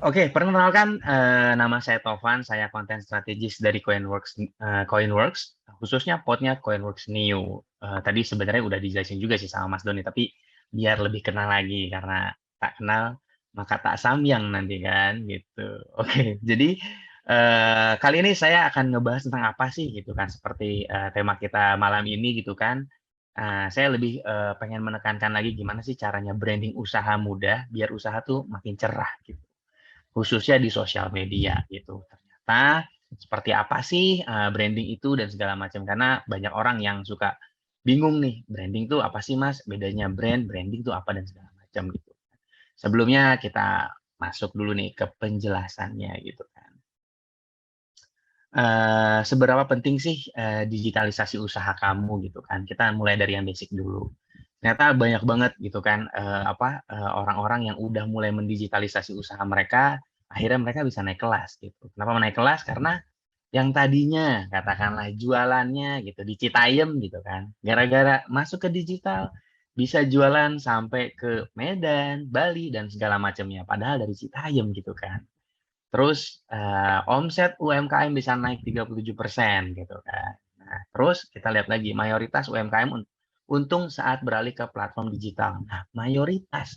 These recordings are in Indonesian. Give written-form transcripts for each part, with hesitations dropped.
Oke, perkenalkan, nama saya Tovan, saya konten strategis dari Coinworks, khususnya podnya Coinworks New. Tadi sebenarnya udah dijelasin juga sih sama Mas Doni, tapi biar lebih kenal lagi, karena tak kenal maka tak samyang nanti kan, gitu. Oke, jadi kali ini saya akan ngebahas tentang apa sih gitu kan, seperti tema kita malam ini gitu kan. Saya lebih pengen menekankan lagi gimana sih caranya branding usaha mudah biar usaha tuh makin cerah gitu khususnya di sosial media gitu. Ternyata seperti apa sih branding itu dan segala macam karena banyak orang yang suka bingung nih branding itu apa sih Mas? Bedanya branding itu apa dan segala macam gitu. Sebelumnya kita masuk dulu nih ke penjelasannya gitu kan. Seberapa penting sih digitalisasi usaha kamu gitu kan? Kita mulai dari yang basic dulu. Ternyata banyak banget gitu kan orang-orang yang udah mulai mendigitalisasi usaha mereka, akhirnya mereka bisa naik kelas gitu. Kenapa naik kelas? Karena yang tadinya katakanlah jualannya gitu di Citayam gitu kan, gara-gara masuk ke digital bisa jualan sampai ke Medan, Bali dan segala macamnya, padahal dari Citayam gitu kan. Terus omset UMKM bisa naik 37% gitu kan. Nah, terus kita lihat lagi mayoritas UMKM untung saat beralih ke platform digital. Nah, mayoritas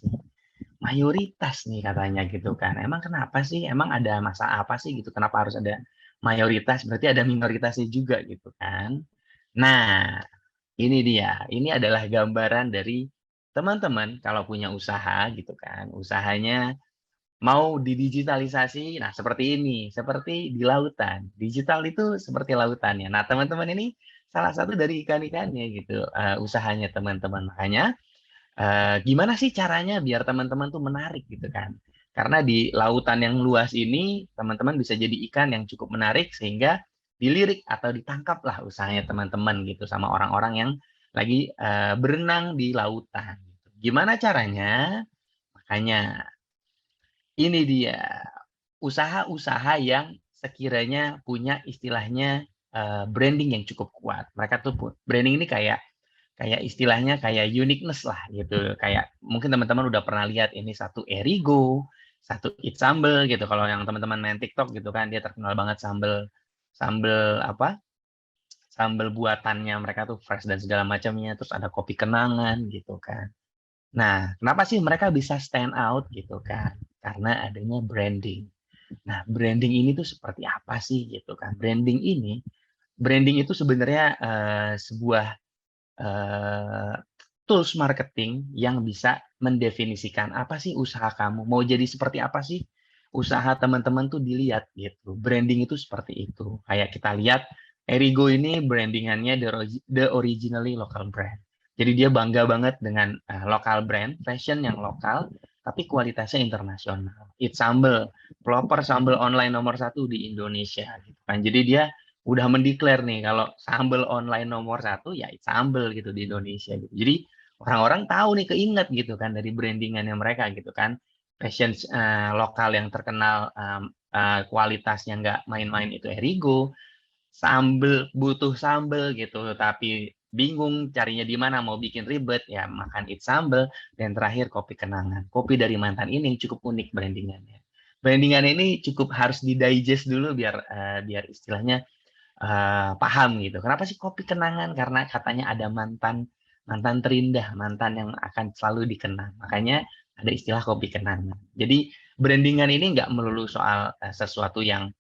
nih katanya gitu kan. Emang kenapa sih? Emang ada masalah apa sih gitu? Kenapa harus ada mayoritas? Berarti ada minoritasnya juga gitu kan. Nah, ini dia. Ini adalah gambaran dari teman-teman kalau punya usaha gitu kan. Usahanya mau didigitalisasi, nah seperti ini, seperti di lautan. Digital itu seperti lautannya. Nah, teman-teman ini salah satu dari ikan-ikannya gitu, usahanya teman-teman. Makanya, gimana sih caranya biar teman-teman tuh menarik gitu kan? Karena di lautan yang luas ini, teman-teman bisa jadi ikan yang cukup menarik sehingga dilirik atau ditangkaplah usahanya teman-teman gitu sama orang-orang yang lagi berenang di lautan. Gimana caranya? Makanya ini dia, usaha-usaha yang sekiranya punya istilahnya, branding yang cukup kuat. Mereka tuh branding ini kayak kayak istilahnya kayak uniqueness lah gitu, kayak mungkin teman-teman udah pernah lihat ini satu Erigo, satu Eat Sambal gitu, kalau yang teman-teman main TikTok gitu kan, dia terkenal banget sambel sambel apa, sambel buatannya mereka tuh fresh dan segala macamnya, terus ada kopi kenangan gitu kan. Nah, kenapa sih mereka bisa stand out gitu kan? Karena adanya branding. Nah, branding ini tuh seperti apa sih gitu kan? Branding itu sebenarnya sebuah eh, tools marketing yang bisa mendefinisikan apa sih usaha kamu, mau jadi seperti apa sih usaha teman-teman tuh dilihat gitu. Branding itu seperti itu. Kayak kita lihat Erigo ini brandingannya the originally local brand. Jadi dia bangga banget dengan lokal brand, fashion yang lokal, tapi kualitasnya internasional. It's Sambal, pelopor sambal online nomor satu di Indonesia. Gitu kan. Jadi dia udah mendeklar nih kalau sambal online nomor satu ya sambal gitu di Indonesia gitu. Jadi orang-orang tahu nih keinget gitu kan dari brandingannya mereka gitu kan. Fashion lokal yang terkenal kualitasnya nggak main-main itu Erigo, sambel butuh sambel gitu tapi bingung carinya di mana mau bikin ribet ya makan it sambel dan terakhir kopi kenangan. Kopi dari mantan ini cukup unik brandingannya. Brandingan ini cukup harus di digest dulu biar istilahnya paham gitu. Kenapa sih kopi kenangan? Karena katanya ada mantan mantan terindah, mantan yang akan selalu dikenang. Makanya ada istilah kopi kenangan. Jadi brandingan ini nggak melulu soal sesuatu yang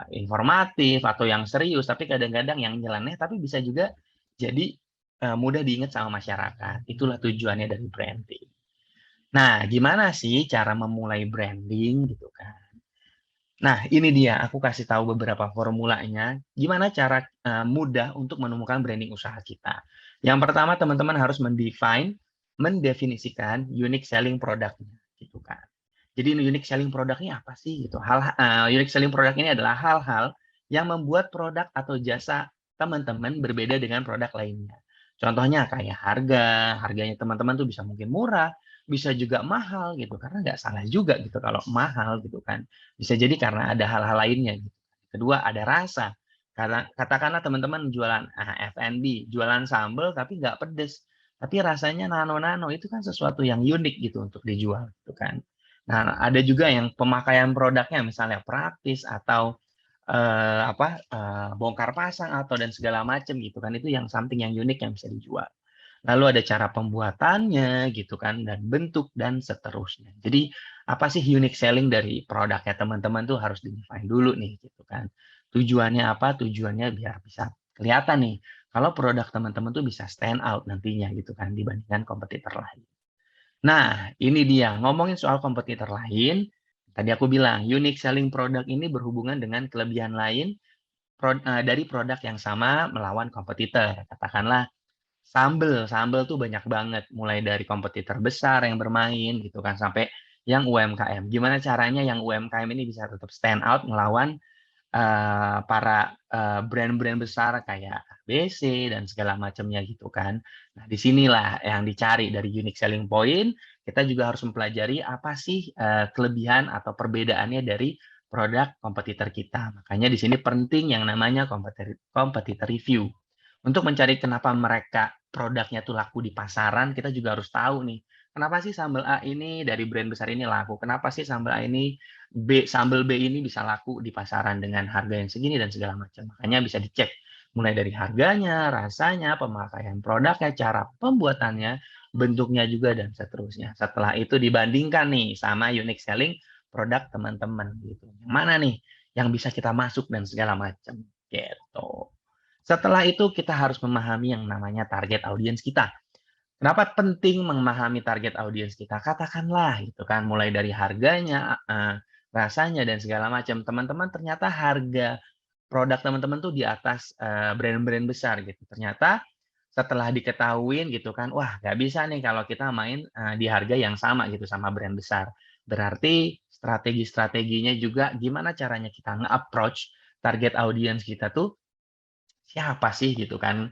informatif atau yang serius, tapi kadang-kadang yang nyeleneh, tapi bisa juga jadi mudah diingat sama masyarakat. Itulah tujuannya dari branding. Nah, gimana sih cara memulai branding gitu kan? Nah, ini dia, aku kasih tahu beberapa formulanya, gimana cara mudah untuk menemukan branding usaha kita. Yang pertama, teman-teman harus mendefinisikan unique selling product-nya, gitu kan. Jadi unique selling product-nya apa sih gitu? Unique selling product ini adalah hal-hal yang membuat produk atau jasa teman-teman berbeda dengan produk lainnya. Contohnya kayak harganya teman-teman tuh bisa mungkin murah, bisa juga mahal gitu, karena nggak salah juga gitu kalau mahal gitu kan. Bisa jadi karena ada hal-hal lainnya gitu. Kedua ada rasa. Karena katakanlah teman-teman jualan F&B, jualan sambal tapi nggak pedes, tapi rasanya nano-nano itu kan sesuatu yang unik gitu untuk dijual gitu kan. Nah, ada juga yang pemakaian produknya misalnya praktis atau bongkar pasang atau dan segala macam gitu kan. Itu yang something yang unik yang bisa dijual. Lalu ada cara pembuatannya gitu kan, dan bentuk dan seterusnya. Jadi apa sih unique selling dari produknya teman-teman tuh harus di-define dulu nih gitu kan. Tujuannya apa? Tujuannya biar bisa kelihatan nih kalau produk teman-teman tuh bisa stand out nantinya gitu kan dibandingkan kompetitor lain. Nah, ini dia ngomongin soal kompetitor lain. Tadi aku bilang unique selling product ini berhubungan dengan kelebihan lain dari produk yang sama melawan kompetitor. Katakanlah sambel tuh banyak banget, mulai dari kompetitor besar yang bermain gitu kan, sampai yang UMKM. Gimana caranya yang UMKM ini bisa tetap stand out melawan para brand-brand besar kayak ABC dan segala macamnya gitu kan. Nah, disinilah yang dicari dari unique selling point. Kita juga harus mempelajari apa sih kelebihan atau perbedaannya dari produk kompetitor kita. Makanya di sini penting yang namanya competitor review. Untuk mencari kenapa mereka produknya tuh laku di pasaran, kita juga harus tahu nih, kenapa sih sambal A ini dari brand besar ini laku? Kenapa sih sambal A ini sambal B ini bisa laku di pasaran dengan harga yang segini dan segala macam. Makanya bisa dicek mulai dari harganya, rasanya, pemakaian produknya, cara pembuatannya, bentuknya juga dan seterusnya. Setelah itu dibandingkan nih sama unique selling produk teman-teman gitu. Yang mana nih yang bisa kita masuk dan segala macam gitu. Setelah itu kita harus memahami yang namanya target audiens kita. Kenapa penting memahami target audiens kita? Katakanlah gitu kan, mulai dari harganya, rasanya dan segala macam. Teman-teman ternyata harga produk teman-teman tuh di atas brand-brand besar gitu. Ternyata setelah diketahuin gitu kan, wah nggak bisa nih kalau kita main di harga yang sama gitu sama brand besar. Berarti strategi-strateginya juga gimana caranya kita nge-approach target audiens kita tuh siapa sih gitu kan,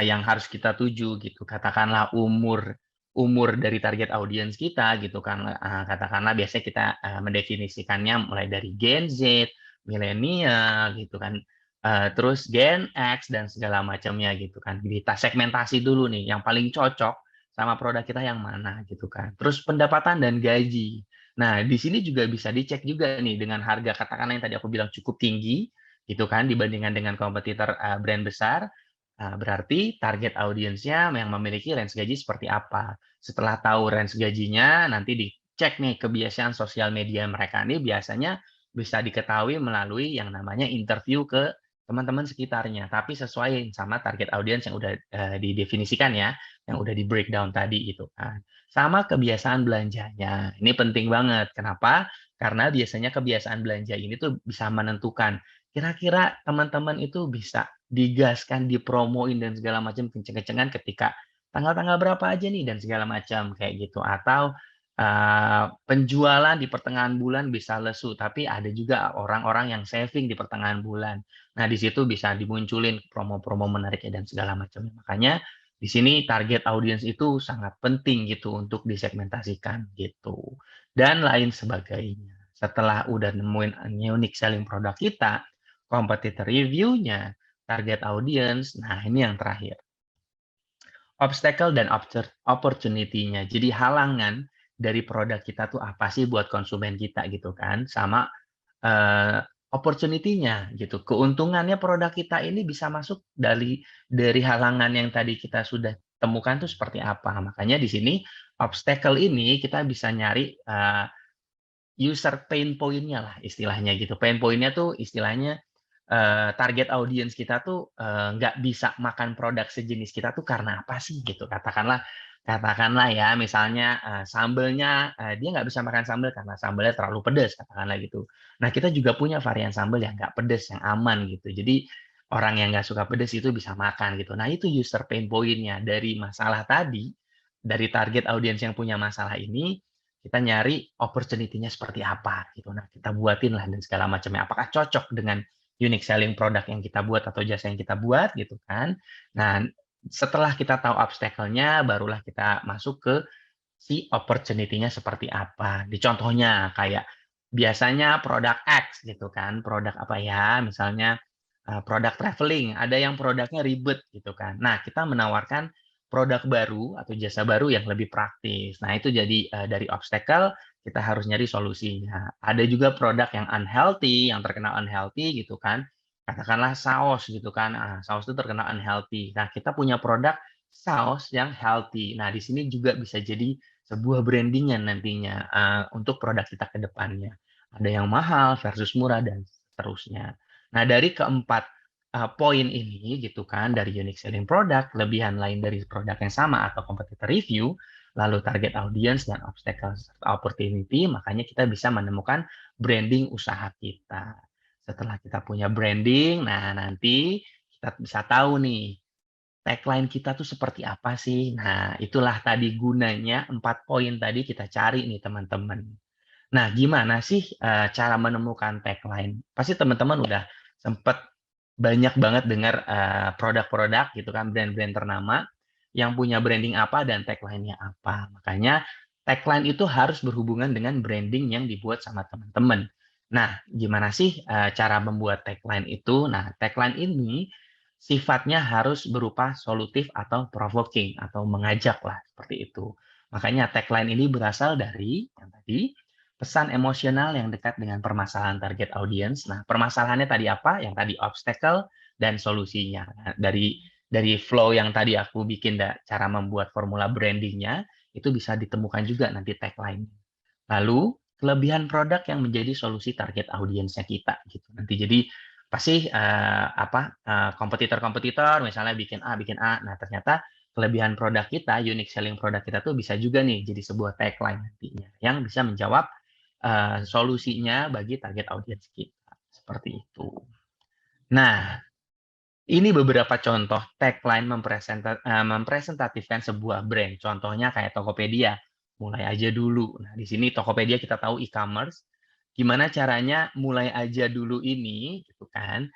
yang harus kita tuju gitu. Katakanlah umur umur dari target audiens kita gitu kan, katakanlah biasanya kita, mendefinisikannya mulai dari Gen Z, milenial gitu kan, terus Gen X dan segala macamnya gitu kan. Kita segmentasi dulu nih yang paling cocok sama produk kita yang mana gitu kan. Terus pendapatan dan gaji. Nah, di sini juga bisa dicek juga nih dengan harga katakanlah yang tadi aku bilang cukup tinggi, gitu kan, dibandingkan dengan kompetitor, brand besar, berarti target audiensnya yang memiliki range gaji seperti apa. Setelah tahu range gajinya, nanti dicek nih kebiasaan sosial media mereka nih biasanya bisa diketahui melalui yang namanya interview ke teman-teman sekitarnya, tapi sesuai sama target audiens yang udah, didefinisikan ya, yang udah di-breakdown tadi gitu kan. Sama kebiasaan belanjanya, ini penting banget. Kenapa? Karena biasanya kebiasaan belanja ini tuh bisa menentukan kira-kira teman-teman itu bisa digaskan, dipromoin dan segala macam kenceng-kencengan ketika tanggal-tanggal berapa aja nih dan segala macam kayak gitu. Atau penjualan di pertengahan bulan bisa lesu, tapi ada juga orang-orang yang saving di pertengahan bulan. Nah, di situ bisa dimunculin promo-promo menariknya dan segala macamnya. Makanya di sini target audiens itu sangat penting gitu untuk disegmentasikan gitu. Dan lain sebagainya. Setelah udah nemuin unique selling produk kita, competitor review-nya, target audience. Nah, ini yang terakhir. Obstacle dan opportunity-nya. Jadi halangan dari produk kita tuh apa sih buat konsumen kita gitu kan, sama opportunity-nya gitu. Keuntungannya produk kita ini bisa masuk dari halangan yang tadi kita sudah temukan tuh seperti apa. Makanya di sini obstacle ini kita bisa nyari user pain point-nya lah istilahnya gitu. Pain point-nya tuh istilahnya target audience kita tuh, nggak bisa makan produk sejenis kita tuh karena apa sih gitu. Katakanlah katakanlah ya misalnya, sambelnya, dia nggak bisa makan sambel karena sambelnya terlalu pedas, katakanlah gitu. Nah, kita juga punya varian sambel yang nggak pedas, yang aman gitu. Jadi orang yang nggak suka pedas itu bisa makan gitu. Nah, itu user pain point-nya dari masalah tadi, dari target audience yang punya masalah ini, kita nyari opportunity-nya seperti apa gitu. Nah, kita buatin lah dan segala macamnya. Apakah cocok dengan unique selling produk yang kita buat atau jasa yang kita buat gitu kan. Nah, setelah kita tahu obstacle-nya, barulah kita masuk ke si opportunity-nya seperti apa. Di contohnya kayak biasanya produk X gitu kan, produk apa ya, misalnya produk traveling, ada yang produknya ribet gitu kan. Nah, kita menawarkan produk baru atau jasa baru yang lebih praktis. Nah, itu jadi dari obstacle kita harus nyari solusinya. Ada juga produk yang unhealthy, yang terkenal unhealthy gitu kan. Katakanlah saus gitu kan. Saus itu terkenal unhealthy. Nah, kita punya produk saus yang healthy. Nah, di sini juga bisa jadi sebuah brandingan nantinya untuk produk kita ke depannya. Ada yang mahal versus murah dan seterusnya. Nah, dari keempat poin ini gitu kan, dari unique selling product, kelebihan lain dari produk yang sama atau competitor review, lalu target audience dan obstacle opportunity, makanya kita bisa menemukan branding usaha kita. Setelah kita punya branding, nah nanti kita bisa tahu nih tagline kita tuh seperti apa sih. Nah, itulah tadi gunanya 4 poin tadi kita cari nih teman-teman. Nah, gimana sih cara menemukan tagline? Pasti teman-teman udah sempat banyak banget dengar produk-produk gitu kan, brand-brand ternama yang punya branding apa dan tagline-nya apa. Makanya tagline itu harus berhubungan dengan branding yang dibuat sama teman-teman. Nah, gimana sih cara membuat tagline itu? Nah, tagline ini sifatnya harus berupa solutif atau provoking atau mengajak lah seperti itu. Makanya tagline ini berasal dari yang tadi pesan emosional yang dekat dengan permasalahan target audience. Nah, permasalahannya tadi apa? Yang tadi obstacle dan solusinya. Nah, dari flow yang tadi aku bikin cara membuat formula brandingnya itu bisa ditemukan juga nanti tagline. Lalu kelebihan produk yang menjadi solusi target audiensnya kita gitu. Nanti jadi pasti kompetitor-kompetitor misalnya bikin A. Nah, ternyata kelebihan produk kita, unique selling produk kita tuh bisa juga nih jadi sebuah tagline nantinya yang bisa menjawab solusinya bagi target audiens kita. Seperti itu. Nah, ini beberapa contoh tagline mempresentatifkan sebuah brand. Contohnya kayak Tokopedia, mulai aja dulu. Nah, di sini Tokopedia kita tahu e-commerce. Gimana caranya mulai aja dulu ini, gitu kan,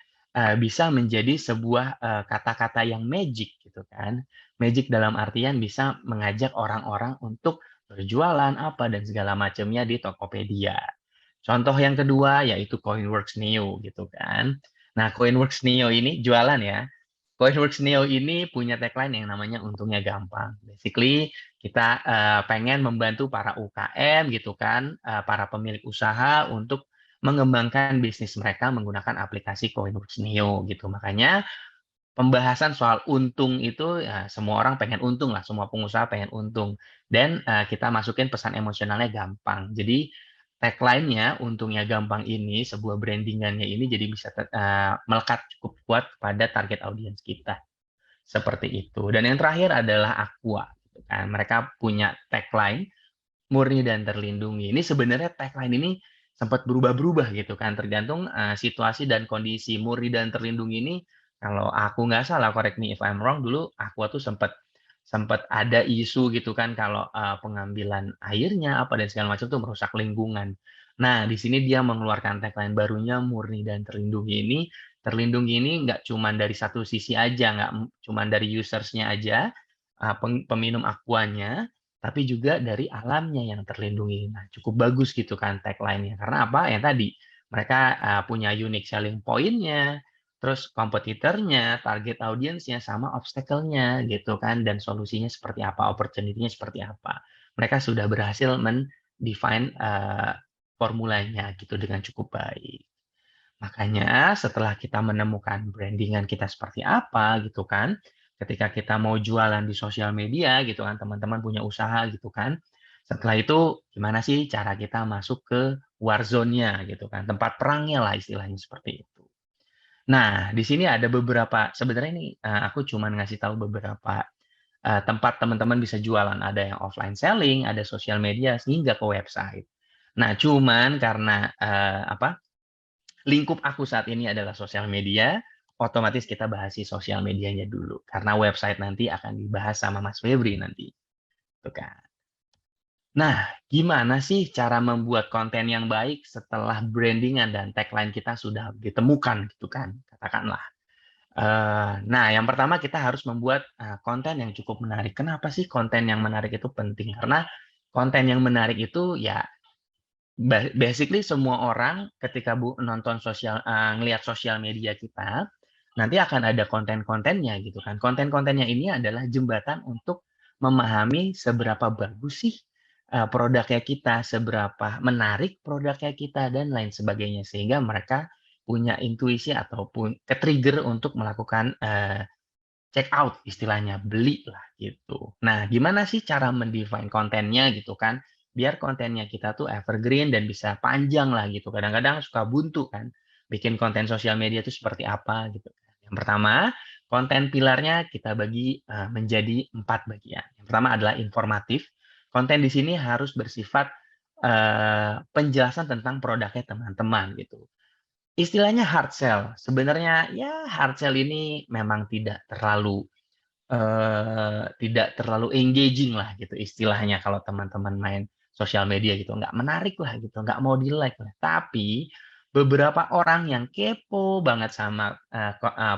bisa menjadi sebuah kata-kata yang magic, gitu kan. Magic dalam artian bisa mengajak orang-orang untuk berjualan apa dan segala macamnya di Tokopedia. Contoh yang kedua yaitu Coinworks Neo, gitu kan. Nah, Coinworks Neo ini jualan ya. Coinworks Neo ini punya tagline yang namanya untungnya gampang. Basically, kita pengen membantu para UKM gitu kan, para pemilik usaha untuk mengembangkan bisnis mereka menggunakan aplikasi Coinworks Neo gitu. Makanya pembahasan soal untung itu ya semua orang pengen untung lah, semua pengusaha pengen untung. Dan kita masukin pesan emosionalnya gampang. Jadi tagline-nya untungnya gampang ini, sebuah brandingannya ini jadi bisa melekat cukup kuat pada target audiens kita. Seperti itu. Dan yang terakhir adalah Aqua. Gitu kan. Mereka punya tagline murni dan terlindungi. Ini sebenarnya tagline ini sempat berubah-berubah gitu kan, tergantung situasi dan kondisi. Murni dan terlindungi ini kalau aku nggak salah, correct me if I'm wrong, dulu Aqua tuh sempat sempat ada isu gitu kan kalau pengambilan airnya apa dan segala macam tuh merusak lingkungan. Nah, di sini dia mengeluarkan tagline barunya murni dan terlindungi ini. Terlindungi ini nggak cuma dari satu sisi aja, nggak cuma dari usersnya aja, peminum Aquanya, tapi juga dari alamnya yang terlindungi. Nah, cukup bagus gitu kan tagline-nya. Karena apa? Yang tadi, mereka punya unique selling point-nya, terus kompetitornya, target audience-nya, sama obstacle-nya gitu kan, dan solusinya seperti apa, opportunity-nya seperti apa. Mereka sudah berhasil mendefine formulanya gitu dengan cukup baik. Makanya setelah kita menemukan brandingan kita seperti apa gitu kan, ketika kita mau jualan di sosial media gitu kan, teman-teman punya usaha gitu kan. Setelah itu gimana sih cara kita masuk ke war zone-nya gitu kan, tempat perangnya lah istilahnya seperti itu. Nah, di sini ada beberapa sebenarnya ini aku cuman ngasih tahu beberapa tempat teman-teman bisa jualan. Ada yang offline selling, ada sosial media, hingga ke website. Nah, cuman karena lingkup aku saat ini adalah sosial media, otomatis kita bahas si sosial medianya dulu. Karena website nanti akan dibahas sama Mas Febri nanti. Tuh kan. Nah, gimana sih cara membuat konten yang baik setelah brandingan dan tagline kita sudah ditemukan gitu kan, katakanlah. Nah, yang pertama kita harus membuat konten yang cukup menarik. Kenapa sih konten yang menarik itu penting? Karena konten yang menarik itu ya basically semua orang ketika nonton ngelihat sosial media kita, nanti akan ada konten-kontennya gitu kan. Konten-kontennya ini adalah jembatan untuk memahami seberapa bagus sih produknya kita, seberapa menarik produknya kita, dan lain sebagainya. Sehingga mereka punya intuisi ataupun ke-trigger untuk melakukan, check out istilahnya, beli lah gitu. Nah, gimana sih cara mendefine kontennya gitu kan, biar kontennya kita tuh evergreen dan bisa panjang lah gitu. Kadang-kadang suka buntu kan, bikin konten sosial media itu seperti apa gitu. Yang pertama, konten pilarnya kita bagi menjadi 4 bagian. Yang pertama adalah informatif. Konten di sini harus bersifat penjelasan tentang produknya teman-teman gitu. Istilahnya hard sell. Sebenarnya ya hard sell ini memang tidak terlalu engaging lah gitu istilahnya kalau teman-teman main sosial media gitu, nggak menarik lah gitu, nggak mau di-like lah. Tapi beberapa orang yang kepo banget sama,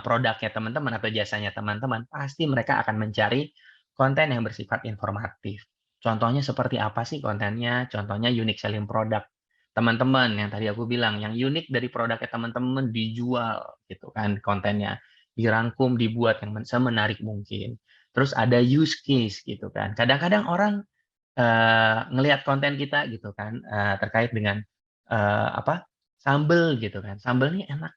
produknya teman-teman atau jasanya teman-teman, pasti mereka akan mencari konten yang bersifat informatif. Contohnya seperti apa sih kontennya? Contohnya unique selling product. Teman-teman yang tadi aku bilang, yang unik dari produknya teman-teman dijual gitu kan kontennya. Dirangkum, dibuat yang semenarik mungkin. Terus ada use case gitu kan. Kadang-kadang orang, ngelihat konten kita gitu kan, terkait dengan, apa, sambel gitu kan. Sambel nih enak,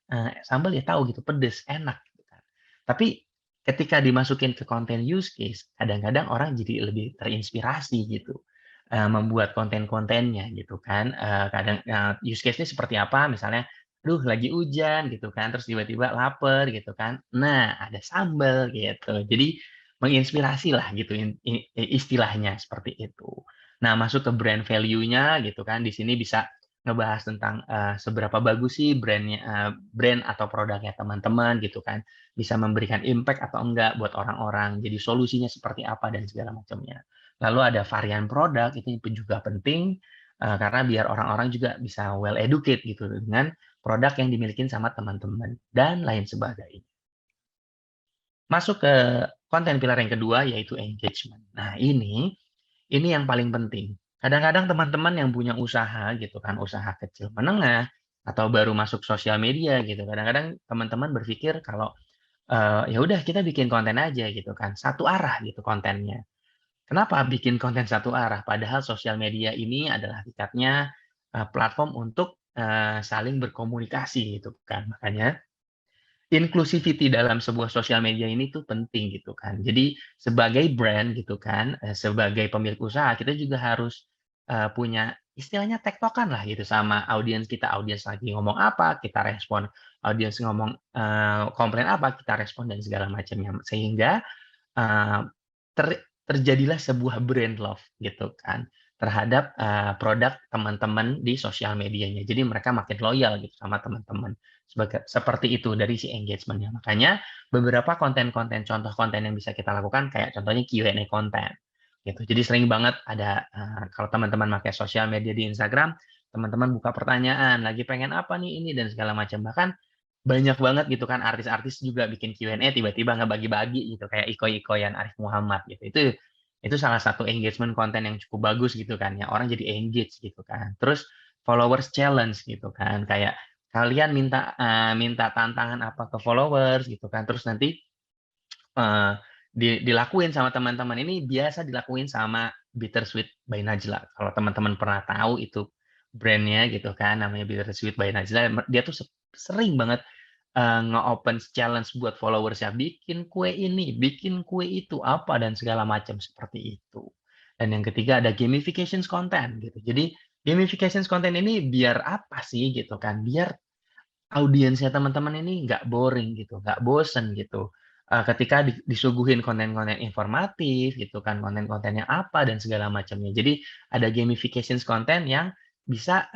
sambel ya tahu gitu, pedes, enak gitu kan. Tapi ketika dimasukin ke konten use case, kadang-kadang orang jadi lebih terinspirasi gitu, membuat konten-kontennya gitu kan. Kadang, use case-nya seperti apa, misalnya, "Duh lagi hujan," gitu kan, terus tiba-tiba lapar gitu kan. Nah, ada sambel gitu. Jadi menginspirasi lah gitu istilahnya seperti itu. Nah, masuk ke brand value-nya gitu kan, di sini bisa ngebahas tentang, seberapa bagus sih brand atau produknya teman-teman gitu kan, bisa memberikan impact atau enggak buat orang-orang, jadi solusinya seperti apa dan segala macamnya. Lalu ada varian produk, itu juga penting, karena biar orang-orang juga bisa well educate gitu dengan produk yang dimiliki sama teman-teman dan lain sebagainya. Masuk ke konten pilar yang kedua yaitu engagement. Nah, ini yang paling penting. Kadang-kadang teman-teman yang punya usaha gitu kan, usaha kecil menengah atau baru masuk sosial media gitu, kadang-kadang teman-teman berpikir kalau, ya udah kita bikin konten aja gitu kan, satu arah gitu kontennya. Kenapa bikin konten satu arah? Padahal sosial media ini adalah hakikatnya, platform untuk, saling berkomunikasi gitu kan. Makanya inclusivity dalam sebuah sosial media ini tuh penting gitu kan. Jadi sebagai brand gitu kan, sebagai pemilik usaha kita juga harus, punya istilahnya tektokan lah gitu sama audiens kita. Audiens lagi ngomong apa, kita respon. Audiens ngomong, komplain apa, kita respon dan segala macamnya. Sehingga, eee, terjadilah sebuah brand love gitu kan, terhadap, produk teman-teman di sosial medianya. Jadi mereka makin loyal gitu sama teman-teman. Seperti itu dari si engagement-nya. Makanya beberapa konten-konten, contoh konten yang bisa kita lakukan kayak contohnya Q&A konten, gitu. Jadi sering banget ada, kalau teman-teman pakai sosial media di Instagram, teman-teman buka pertanyaan, "Lagi pengen apa nih ini?" Dan segala macam. Bahkan banyak banget gitu kan artis-artis juga bikin Q&A tiba-tiba ngebagi-bagi gitu kayak iko-ikoyan Arif Muhammad gitu. Itu salah satu engagement konten yang cukup bagus gitu kan ya, orang jadi engage gitu kan. Terus followers challenge gitu kan, kayak kalian minta tantangan apa ke followers gitu kan, terus nanti, eee, dilakuin sama teman-teman. Ini biasa dilakuin sama Bittersweet by Najla. Kalau teman-teman pernah tahu itu brand-nya gitu kan, namanya Bittersweet by Najla, dia tuh sering banget, nge-open challenge buat followers-nya, bikin kue ini, bikin kue itu, apa dan segala macam, seperti itu. Dan yang ketiga ada gamifications content gitu. Jadi gamifications content ini biar apa sih gitu kan, biar audiensnya teman-teman ini nggak boring gitu, nggak bosen gitu, ketika disuguhin konten-konten informatif gitu kan, konten-konten yang apa dan segala macamnya. Jadi ada gamifications content yang bisa,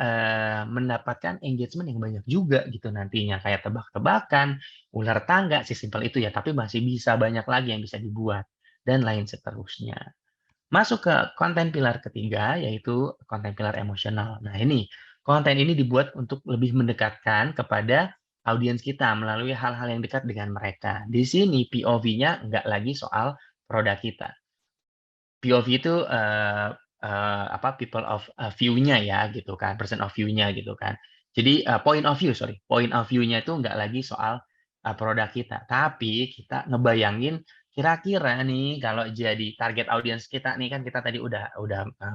mendapatkan engagement yang banyak juga gitu nantinya, kayak tebak-tebakan, ular tangga, sesimpel itu ya, tapi masih bisa banyak lagi yang bisa dibuat, dan lain seterusnya. Masuk ke konten pilar ketiga, yaitu konten pilar emosional. Nah ini, konten ini dibuat untuk lebih mendekatkan kepada audiens kita melalui hal-hal yang dekat dengan mereka. Di sini POV-nya nggak lagi soal produk kita. POV itu, apa, people of, view-nya ya gitu kan, person of view-nya gitu kan. Jadi, point of view, sorry, point of view-nya itu nggak lagi soal, produk kita, tapi kita ngebayangin kira-kira nih kalau jadi target audience kita nih kan kita tadi udah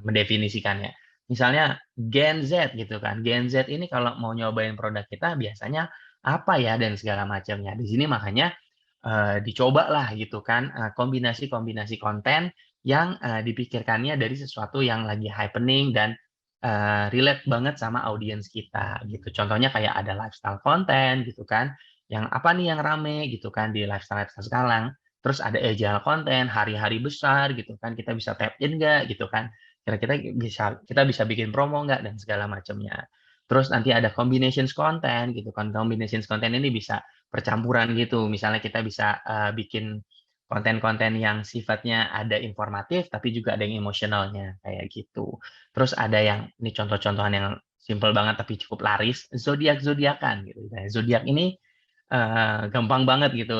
mendefinisikan ya. Misalnya Gen Z gitu kan. Gen Z ini kalau mau nyobain produk kita biasanya apa ya dan segala macamnya. Di sini makanya dicobalah gitu kan kombinasi-kombinasi konten yang dipikirkannya dari sesuatu yang lagi happening dan relate banget sama audiens kita gitu. Contohnya kayak ada lifestyle konten gitu kan. Yang apa nih yang rame gitu kan di lifestyle-lifestyle sekarang. Terus ada agile konten, hari-hari besar gitu kan, kita bisa tap in nggak gitu kan. Kira-kira kita bisa bikin promo nggak dan segala macamnya. Terus nanti ada combinations konten gitu kan. Combinations konten ini bisa percampuran gitu. Misalnya kita bisa bikin konten-konten yang sifatnya ada informatif tapi juga ada yang emosionalnya kayak gitu. Terus ada yang ini contoh-contohan yang simple banget tapi cukup laris, zodiak-zodiakan gitu. Nah, zodiak ini gampang banget gitu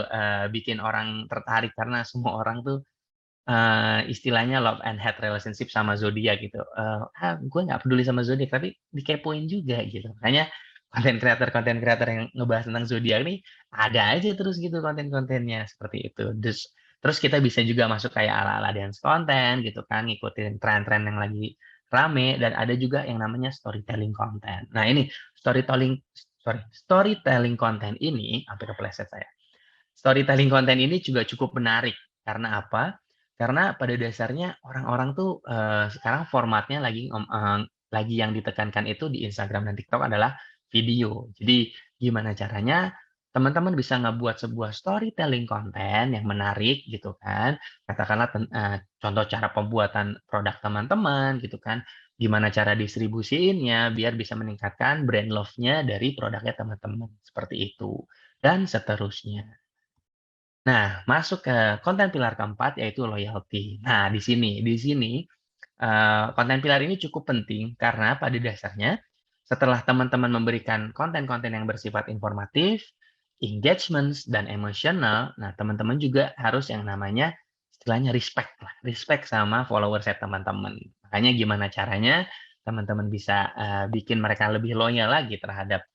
bikin orang tertarik karena semua orang tuh istilahnya love and hate relationship sama zodiak gitu. Gue nggak peduli sama zodiak tapi dikepoin juga gitu. Makanya konten kreator yang ngebahas tentang zodiak nih ada aja terus gitu konten-kontennya seperti itu. Terus kita bisa juga masuk kayak ala-ala dance konten gitu kan, ngikutin tren-tren yang lagi rame dan ada juga yang namanya storytelling konten. Nah ini storytelling konten ini hampir kepleset saya. Storytelling konten ini juga cukup menarik, karena apa? Karena pada dasarnya orang-orang tuh, sekarang formatnya lagi yang ditekankan itu di Instagram dan TikTok adalah video. Jadi gimana caranya teman-teman bisa ngebuat sebuah storytelling konten yang menarik gitu kan, katakanlah contoh cara pembuatan produk teman-teman gitu kan, gimana cara distribusiinnya biar bisa meningkatkan brand love-nya dari produknya teman-teman, seperti itu, dan seterusnya. Nah, masuk ke konten pilar keempat yaitu loyalty. Nah, di sini konten pilar ini cukup penting karena pada dasarnya setelah teman-teman memberikan konten-konten yang bersifat informatif, engagement, dan emosional, nah teman-teman juga harus yang namanya istilahnya respect lah, respect sama followers teman-teman. Makanya gimana caranya teman-teman bisa bikin mereka lebih loyal lagi terhadap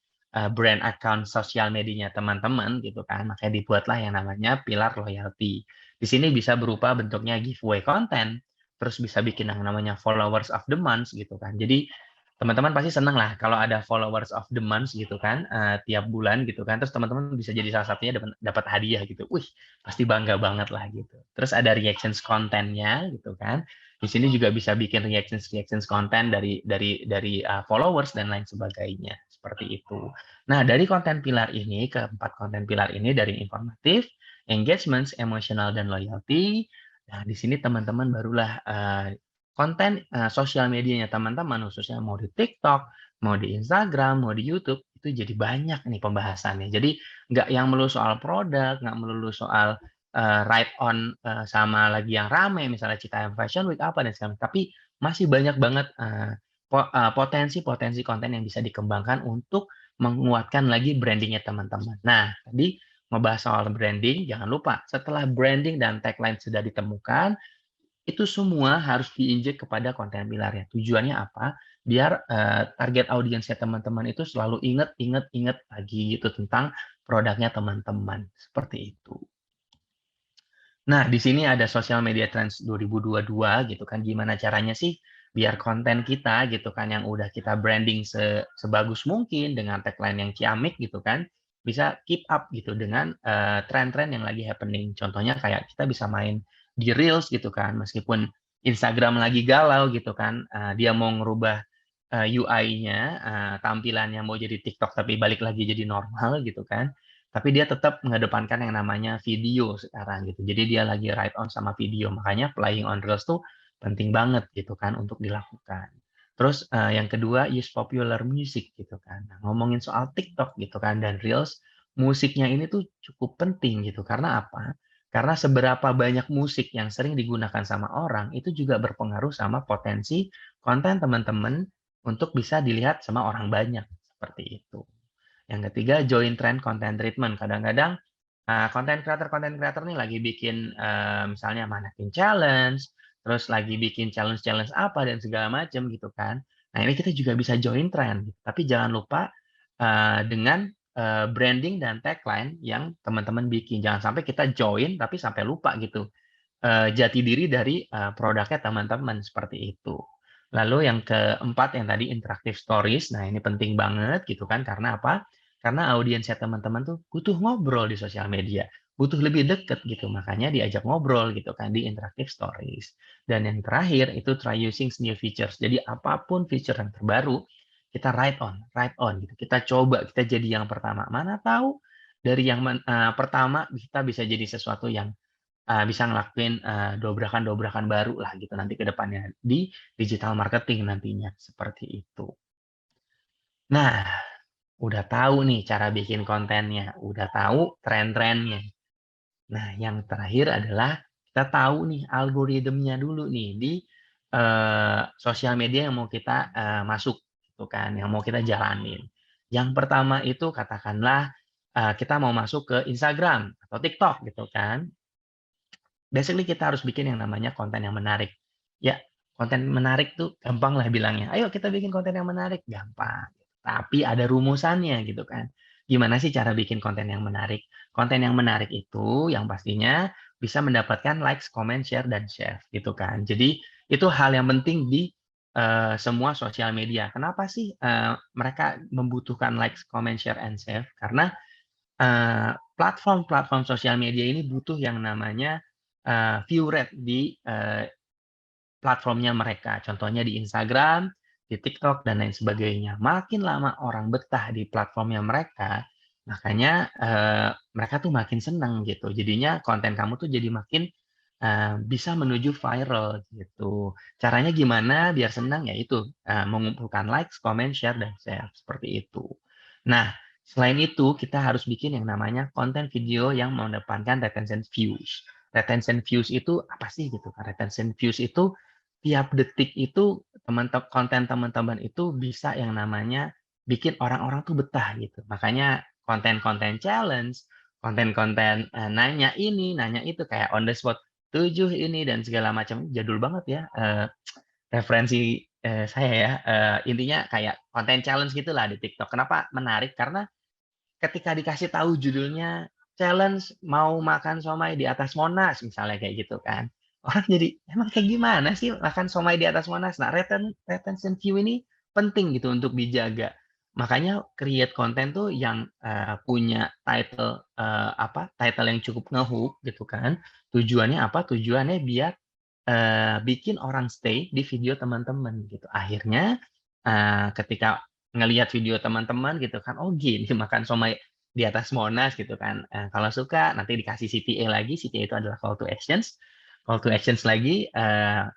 brand account sosial medianya teman-teman gitu kan, makanya dibuatlah yang namanya pilar loyalty. Di sini bisa berupa bentuknya giveaway konten, terus bisa bikin yang namanya followers of the month gitu kan. Jadi teman-teman pasti seneng lah kalau ada followers of the month gitu kan, tiap bulan gitu kan, terus teman-teman bisa jadi salah satunya dapat hadiah gitu. Wih, pasti bangga banget lah gitu. Terus ada reactions kontennya gitu kan. Di sini juga bisa bikin reactions konten dari followers dan lain sebagainya, seperti itu. Nah, dari konten pilar ini, keempat konten pilar ini dari informatif, engagement, emosional, dan loyalty. Nah, di sini teman-teman barulah konten sosial medianya teman-teman, khususnya mau di TikTok, mau di Instagram, mau di YouTube, itu jadi banyak nih pembahasannya. Jadi nggak yang melulu soal produk, nggak melulu soal ride on sama lagi yang rame, misalnya Citayam Fashion Week apa dan segala tapi masih banyak banget potensi-potensi konten yang bisa dikembangkan untuk menguatkan lagi brandingnya teman-teman. Nah, tadi ngebahas soal branding, jangan lupa setelah branding dan tagline sudah ditemukan, itu semua harus diinjek kepada konten pilarnya. Tujuannya apa? Biar target audiensnya teman-teman itu selalu inget lagi gitu tentang produknya teman-teman. Seperti itu. Nah, di sini ada Social Media Trends 2022 gitu kan, gimana caranya sih biar konten kita gitu kan yang udah kita branding sebagus mungkin dengan tagline yang ciamik gitu kan, bisa keep up gitu dengan tren-tren yang lagi happening. Contohnya kayak kita bisa main di Reels gitu kan, meskipun Instagram lagi galau gitu kan, dia mau ngerubah UI-nya, tampilannya mau jadi TikTok tapi balik lagi jadi normal gitu kan. Tapi dia tetap mengedepankan yang namanya video sekarang gitu. Jadi dia lagi ride on sama video. Makanya playing on Reels tuh penting banget gitu kan untuk dilakukan. Terus yang kedua use popular music gitu kan. Nah, ngomongin soal TikTok gitu kan dan Reels, musiknya ini tuh cukup penting gitu. Karena apa? Karena seberapa banyak musik yang sering digunakan sama orang itu juga berpengaruh sama potensi konten teman-teman untuk bisa dilihat sama orang banyak seperti itu. Yang ketiga, join trend content treatment. Kadang-kadang konten kreator nih lagi bikin misalnya mannequin challenge, terus lagi bikin challenge-challenge apa dan segala macam gitu kan. Nah, ini kita juga bisa join trend, tapi jangan lupa dengan branding dan tagline yang teman-teman bikin. Jangan sampai kita join tapi sampai lupa gitu jati diri dari produknya teman-teman seperti itu. Lalu yang keempat yang tadi interactive stories. Nah, ini penting banget gitu kan karena apa? Karena audiensnya teman-teman tuh butuh ngobrol di sosial media, butuh lebih deket gitu. Makanya diajak ngobrol gitu kan di interactive stories. Dan yang terakhir itu try using new features. Jadi apapun feature yang terbaru kita right on gitu. Kita coba, kita jadi yang pertama. Mana tahu dari yang pertama kita bisa jadi sesuatu yang bisa ngelakuin dobrakan-dobrakan baru lah gitu nanti ke depannya di digital marketing nantinya seperti itu. Nah, udah tahu nih cara bikin kontennya, udah tahu tren-trennya. Nah, yang terakhir adalah kita tahu nih algoritmnya dulu nih di sosial media yang mau kita masuk gitu kan, yang mau kita jalanin. Yang pertama itu katakanlah kita mau masuk ke Instagram atau TikTok gitu kan. Basically kita harus bikin yang namanya konten yang menarik. Ya, konten menarik tuh gampang lah bilangnya. Ayo kita bikin konten yang menarik, gampang. Tapi ada rumusannya gitu kan. Gimana sih cara bikin konten yang menarik? Konten yang menarik itu yang pastinya bisa mendapatkan likes, comment, share, dan share gitu kan. Jadi itu hal yang penting di semua sosial media. Kenapa sih mereka membutuhkan likes, comment, share, and save? Karena platform-platform sosial media ini butuh yang namanya view rate di platformnya mereka. Contohnya di Instagram, di TikTok, dan lain sebagainya. Makin lama orang betah di platformnya mereka, makanya mereka tuh makin senang gitu. Jadinya konten kamu tuh jadi makin bisa menuju viral gitu. Caranya gimana biar senang? Ya itu mengumpulkan likes, comment, share, dan share seperti itu. Nah, selain itu kita harus bikin yang namanya konten video yang mengedepankan retention views. Retention views itu apa sih gitu kan? Retention views itu tiap detik itu konten teman-teman itu bisa yang namanya bikin orang-orang tuh betah gitu. Makanya konten-konten challenge, konten-konten nanya ini, nanya itu kayak on the spot 7 ini dan segala macam jadul banget ya referensi saya ya. Intinya kayak konten challenge gitulah di TikTok. Kenapa menarik? Karena ketika dikasih tahu judulnya challenge mau makan somai di atas Monas misalnya kayak gitu kan. Orang jadi, "Emang kayak gimana sih makan somai di atas Monas?" Nah, retention view ini penting gitu untuk dijaga. Makanya create konten tuh yang punya title yang cukup nge-hook gitu kan. Tujuannya apa? Tujuannya biar bikin orang stay di video teman-teman gitu. Akhirnya ketika ngelihat video teman-teman gitu kan, oh gini makan somai di atas Monas gitu kan. Kalau suka nanti dikasih CTA lagi, CTA itu adalah call to actions. Call to actions lagi,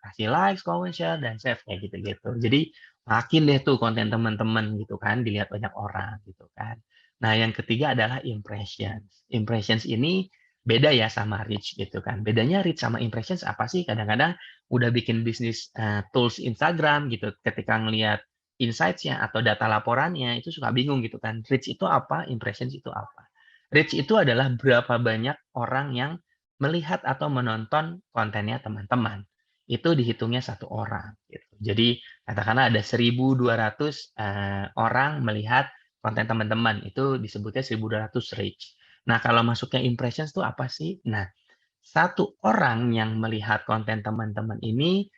kasih like, comment, share, dan save kayak gitu-gitu. Jadi makin deh tuh konten teman-teman gitu kan, dilihat banyak orang gitu kan. Nah yang ketiga adalah impressions. Impressions ini beda ya sama reach gitu kan. Bedanya reach sama impressions apa sih? Kadang-kadang udah bikin bisnis tools Instagram gitu, ketika ngelihat insights-nya atau data laporannya itu suka bingung gitu kan. Reach itu apa, impressions itu apa. Reach itu adalah berapa banyak orang yang melihat atau menonton kontennya teman-teman. Itu dihitungnya satu orang. Gitu. Jadi katakanlah ada 1.200 orang melihat konten teman-teman. Itu disebutnya 1.200 reach. Nah kalau masuknya impressions itu apa sih? Nah satu orang yang melihat konten teman-teman ini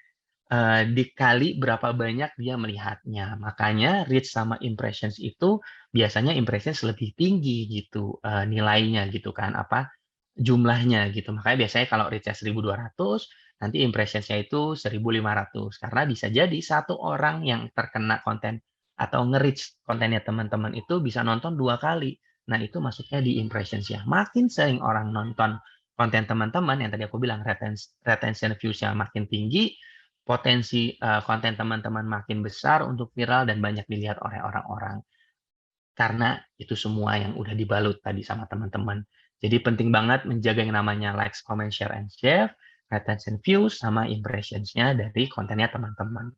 dikali berapa banyak dia melihatnya. Makanya reach sama impressions itu biasanya impressions lebih tinggi gitu nilainya gitu kan apa jumlahnya gitu. Makanya biasanya kalau reach-nya 1.200 nanti impressions-nya itu 1.500 karena bisa jadi satu orang yang terkena konten atau nge-reach kontennya teman-teman itu bisa nonton 2 kali. Nah, itu masuknya di impressions ya. Makin sering orang nonton konten teman-teman yang tadi aku bilang retention views-nya makin tinggi, potensi konten teman-teman makin besar untuk viral dan banyak dilihat oleh orang-orang. Karena itu semua yang udah dibalut tadi sama teman-teman. Jadi penting banget menjaga yang namanya likes, comment, share, and share, retention views, sama impressions-nya dari kontennya teman-teman.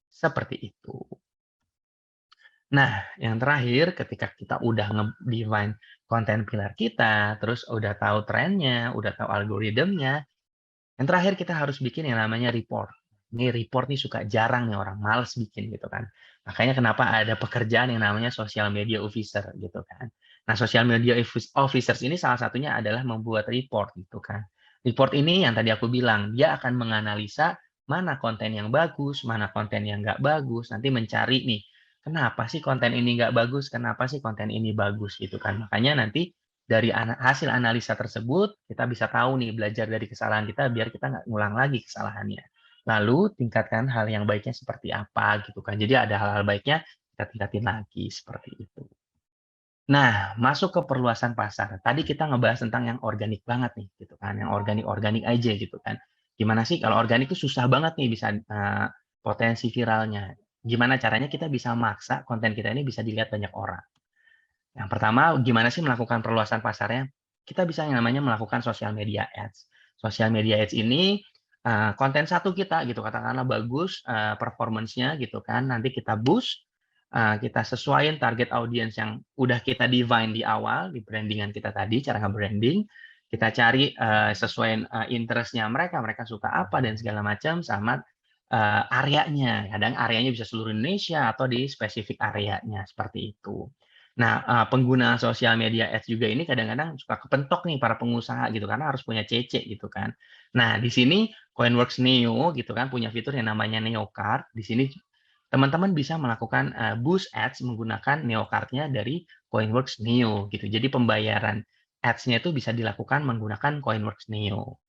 Seperti itu. Nah, yang terakhir ketika kita udah nge-define konten pilar kita, terus udah tahu trennya, udah tahu algoritmnya, yang terakhir kita harus bikin yang namanya report. Ini report nih suka jarang nih orang males bikin gitu kan. Makanya kenapa ada pekerjaan yang namanya social media officer gitu kan. Nah, social media officers ini salah satunya adalah membuat report gitu kan. Report ini yang tadi aku bilang, dia akan menganalisa mana konten yang bagus, mana konten yang nggak bagus, nanti mencari nih, kenapa sih konten ini nggak bagus, kenapa sih konten ini bagus gitu kan. Makanya nanti dari hasil analisa tersebut, kita bisa tahu nih, belajar dari kesalahan kita biar kita nggak ngulang lagi kesalahannya. Lalu tingkatkan hal yang baiknya seperti apa gitu kan. Jadi ada hal-hal baiknya, kita tingkatin lagi seperti itu. Nah, masuk ke perluasan pasar. Tadi kita ngebahas tentang yang organik banget nih, gitu kan, yang organik-organik aja gitu kan. Gimana sih kalau organik itu susah banget nih bisa potensi viralnya. Gimana caranya kita bisa maksa konten kita ini bisa dilihat banyak orang. Yang pertama, gimana sih melakukan perluasan pasarnya? Kita bisa yang namanya melakukan social media ads. Social media ads ini konten satu kita gitu, katakanlah bagus performance-nya gitu kan, nanti kita boost, kita sesuaiin target audience yang udah kita define di awal, di brandingan kita tadi, cara nge-branding, kita cari sesuai interest-nya mereka, mereka suka apa dan segala macam, sama areanya. Kadang areanya bisa seluruh Indonesia atau di spesifik areanya, seperti itu. Nah, penggunaan sosial media ads juga ini kadang-kadang suka kepentok nih para pengusaha gitu, karena harus punya CC gitu kan. Nah, di sini Coinworks Neo gitu kan punya fitur yang namanya Neo Card. Di sini teman-teman bisa melakukan boost ads menggunakan Neo Card-nya dari Coinworks Neo gitu. Jadi pembayaran ads-nya itu bisa dilakukan menggunakan Coinworks Neo.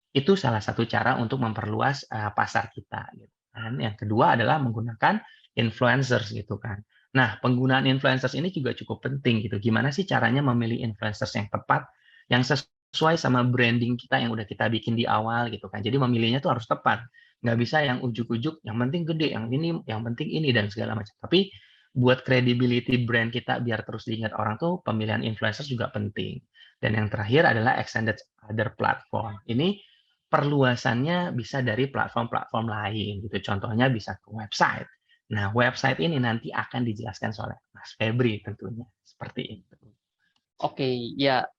Itu salah satu cara untuk memperluas pasar kita gitu kan. Yang kedua adalah menggunakan influencers gitu kan. Nah, penggunaan influencers ini juga cukup penting gitu. Gimana sih caranya memilih influencers yang tepat, yang sesuai sama branding kita yang udah kita bikin di awal gitu kan. Jadi memilihnya tuh harus tepat. Nggak bisa yang ujuk-ujuk, yang penting gede, yang penting ini dan segala macam. Tapi buat credibility brand kita biar terus diingat orang tuh pemilihan influencers juga penting. Dan yang terakhir adalah extended other platform. Ini perluasannya bisa dari platform-platform lain gitu. Contohnya bisa ke website. Nah, website ini nanti akan dijelaskan oleh Mas Febri tentunya. Seperti itu. Oke, ya,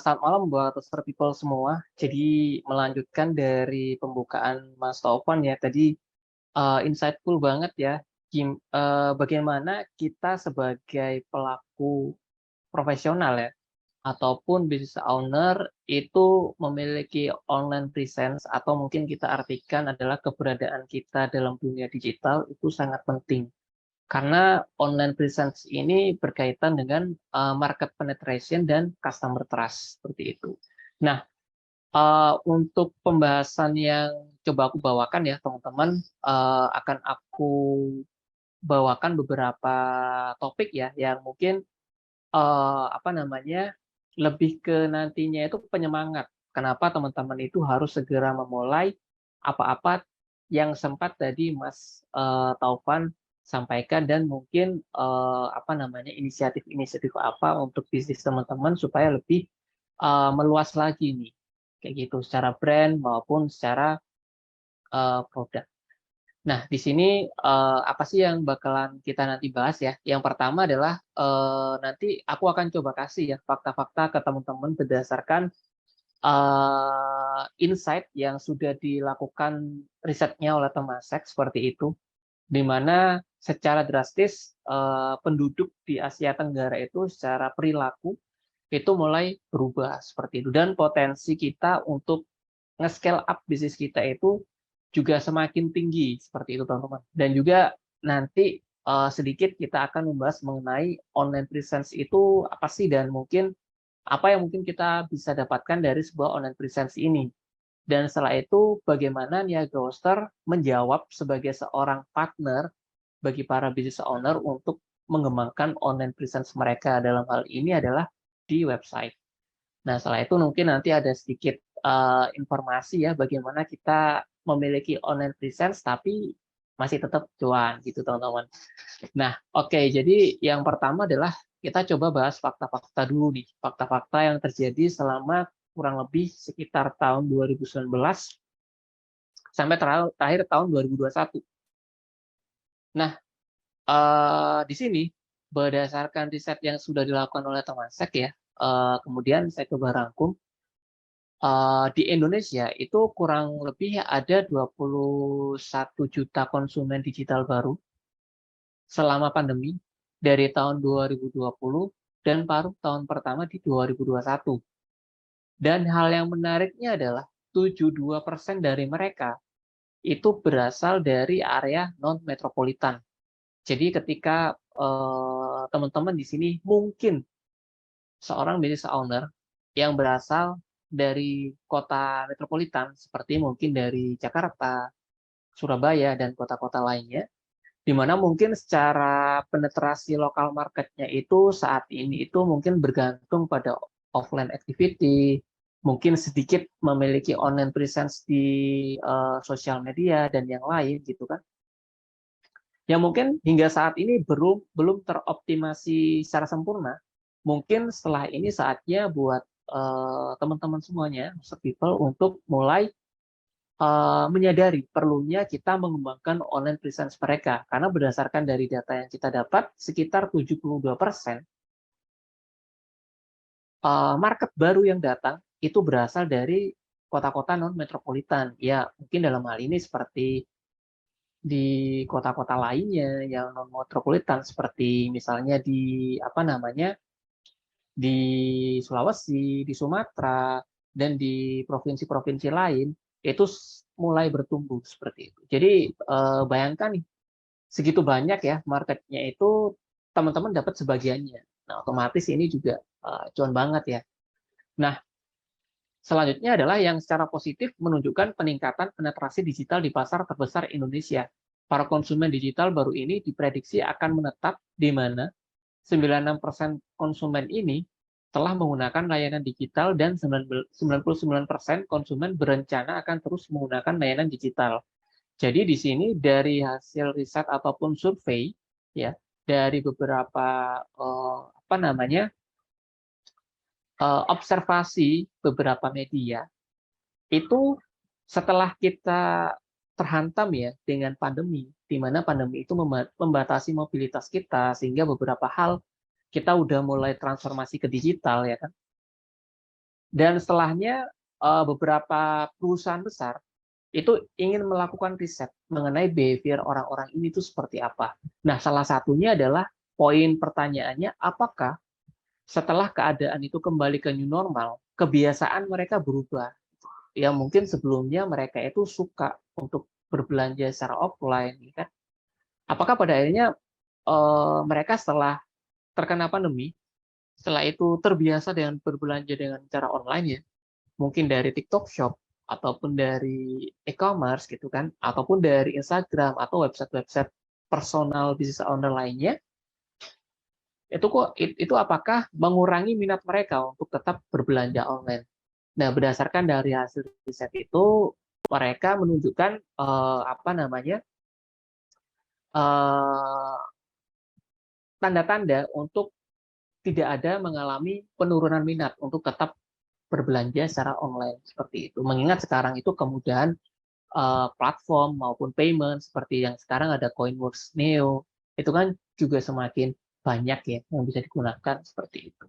selamat malam buat Toaster People semua. Jadi melanjutkan dari pembukaan Mas Taufan ya, tadi insightful banget ya, bagaimana kita sebagai pelaku profesional ya, ataupun business owner itu memiliki online presence atau mungkin kita artikan adalah keberadaan kita dalam dunia digital itu sangat penting. Karena online presence ini berkaitan dengan market penetration dan customer trust seperti itu. Nah, untuk pembahasan yang coba aku bawakan ya teman-teman, akan aku bawakan beberapa topik ya yang mungkin apa namanya, lebih ke nantinya itu penyemangat. Kenapa teman-teman itu harus segera memulai apa-apa yang sempat tadi Mas Taufan sampaikan dan mungkin apa namanya, inisiatif-inisiatif apa untuk bisnis teman-teman supaya lebih meluas lagi nih, kayak gitu, secara brand maupun secara produk. Nah, di sini apa sih yang bakalan kita nanti bahas ya? Yang pertama adalah nanti aku akan coba kasih ya fakta-fakta ke teman-teman berdasarkan insight yang sudah dilakukan risetnya oleh Temasek seperti itu, di mana secara drastis penduduk di Asia Tenggara itu secara perilaku itu mulai berubah seperti itu, dan potensi kita untuk nge-scale up bisnis kita itu juga semakin tinggi seperti itu teman-teman. Dan juga nanti sedikit kita akan membahas mengenai online presence itu apa sih, dan mungkin apa yang mungkin kita bisa dapatkan dari sebuah online presence ini. Dan setelah itu bagaimana Niaga Hoster menjawab sebagai seorang partner bagi para business owner untuk mengembangkan online presence mereka, dalam hal ini adalah di website. Nah, setelah itu mungkin nanti ada sedikit informasi ya bagaimana kita memiliki online presence tapi masih tetap cuan gitu teman-teman. Nah, oke, jadi yang pertama adalah kita coba bahas fakta-fakta dulu nih, fakta-fakta yang terjadi selama kurang lebih sekitar tahun 2019 sampai terakhir tahun 2021. Nah, di sini berdasarkan riset yang sudah dilakukan oleh Temasek ya, kemudian saya coba rangkum. Di Indonesia itu kurang lebih ada 21 juta konsumen digital baru selama pandemi dari tahun 2020 dan paruh tahun pertama di 2021. Dan hal yang menariknya adalah 72% dari mereka itu berasal dari area non-metropolitan. Jadi ketika teman-teman di sini mungkin seorang business owner yang berasal dari kota metropolitan, seperti mungkin dari Jakarta, Surabaya, dan kota-kota lainnya, di mana mungkin secara penetrasi lokal marketnya itu saat ini itu mungkin bergantung pada offline activity, mungkin sedikit memiliki online presence di sosial media dan yang lain gitu kan. Yang mungkin hingga saat ini belum teroptimasi secara sempurna. Mungkin setelah ini saatnya buat teman-teman semuanya, people, untuk mulai menyadari perlunya kita mengembangkan online presence mereka. Karena berdasarkan dari data yang kita dapat, sekitar 72% market baru yang datang itu berasal dari kota-kota non-metropolitan. Ya, mungkin dalam hal ini seperti di kota-kota lainnya yang non-metropolitan, seperti misalnya di di Sulawesi, di Sumatera, dan di provinsi-provinsi lain, itu mulai bertumbuh seperti itu. Jadi bayangkan nih, segitu banyak ya marketnya itu, teman-teman dapat sebagiannya. Nah, otomatis ini juga cuan banget ya. Nah, selanjutnya adalah yang secara positif menunjukkan peningkatan penetrasi digital di pasar terbesar Indonesia. Para konsumen digital baru ini diprediksi akan menetap di mana 96% konsumen ini telah menggunakan layanan digital dan 99% konsumen berencana akan terus menggunakan layanan digital. Jadi di sini dari hasil riset ataupun survei ya dari beberapa observasi beberapa media itu, setelah kita terhantam ya dengan pandemi, di mana pandemi itu membatasi mobilitas kita sehingga beberapa hal kita udah mulai transformasi ke digital ya kan. Dan setelahnya beberapa perusahaan besar itu ingin melakukan riset mengenai behavior orang-orang ini itu seperti apa. Nah, salah satunya adalah poin pertanyaannya, apakah setelah keadaan itu kembali ke new normal, kebiasaan mereka berubah. Ya mungkin sebelumnya mereka itu suka untuk berbelanja secara offline, ya kan? Apakah pada akhirnya mereka setelah terkena pandemi, setelah itu terbiasa dengan berbelanja dengan cara online ya, mungkin dari TikTok Shop ataupun dari e-commerce gitu kan, ataupun dari Instagram atau website-website personal business owner lainnya, itu apakah mengurangi minat mereka untuk tetap berbelanja online? Nah, berdasarkan dari hasil riset itu, mereka menunjukkan tanda-tanda untuk tidak ada mengalami penurunan minat untuk tetap berbelanja secara online seperti itu. Mengingat sekarang itu kemudahan platform maupun payment seperti yang sekarang ada Coinworks Neo, itu kan juga semakin banyak ya yang bisa digunakan seperti itu.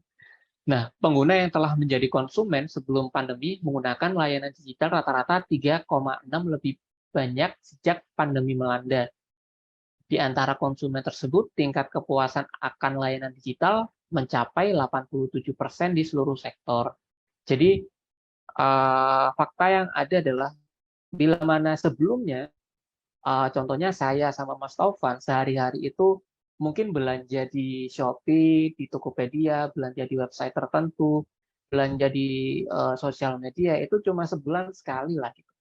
Nah, pengguna yang telah menjadi konsumen sebelum pandemi menggunakan layanan digital rata-rata 3,6 lebih banyak sejak pandemi melanda. Di antara konsumen tersebut, tingkat kepuasan akan layanan digital mencapai 87% di seluruh sektor. Jadi, fakta yang ada adalah bila mana sebelumnya, contohnya saya sama Mas Taufan sehari-hari itu mungkin belanja di Shopee, di Tokopedia, belanja di website tertentu, belanja di sosial media itu cuma sebulan sekali lah gitu.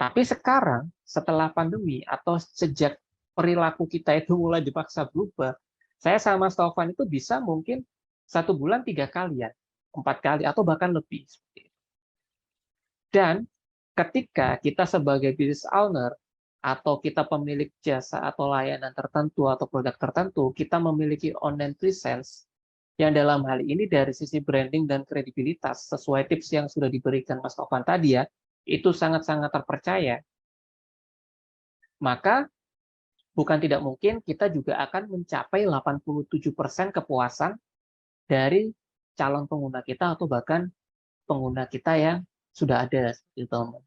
Tapi sekarang setelah pandemi atau sejak perilaku kita itu mulai dipaksa berubah, saya sama Mas Taufan itu bisa mungkin 1 bulan 3 kali ya, 4 kali atau bahkan lebih. Dan ketika kita sebagai business owner atau kita pemilik jasa atau layanan tertentu atau produk tertentu, kita memiliki online presence yang dalam hal ini dari sisi branding dan kredibilitas sesuai tips yang sudah diberikan Mas Tovan tadi ya, itu sangat-sangat terpercaya. Maka bukan tidak mungkin kita juga akan mencapai 87% kepuasan dari calon pengguna kita atau bahkan pengguna kita yang sudah ada gitu.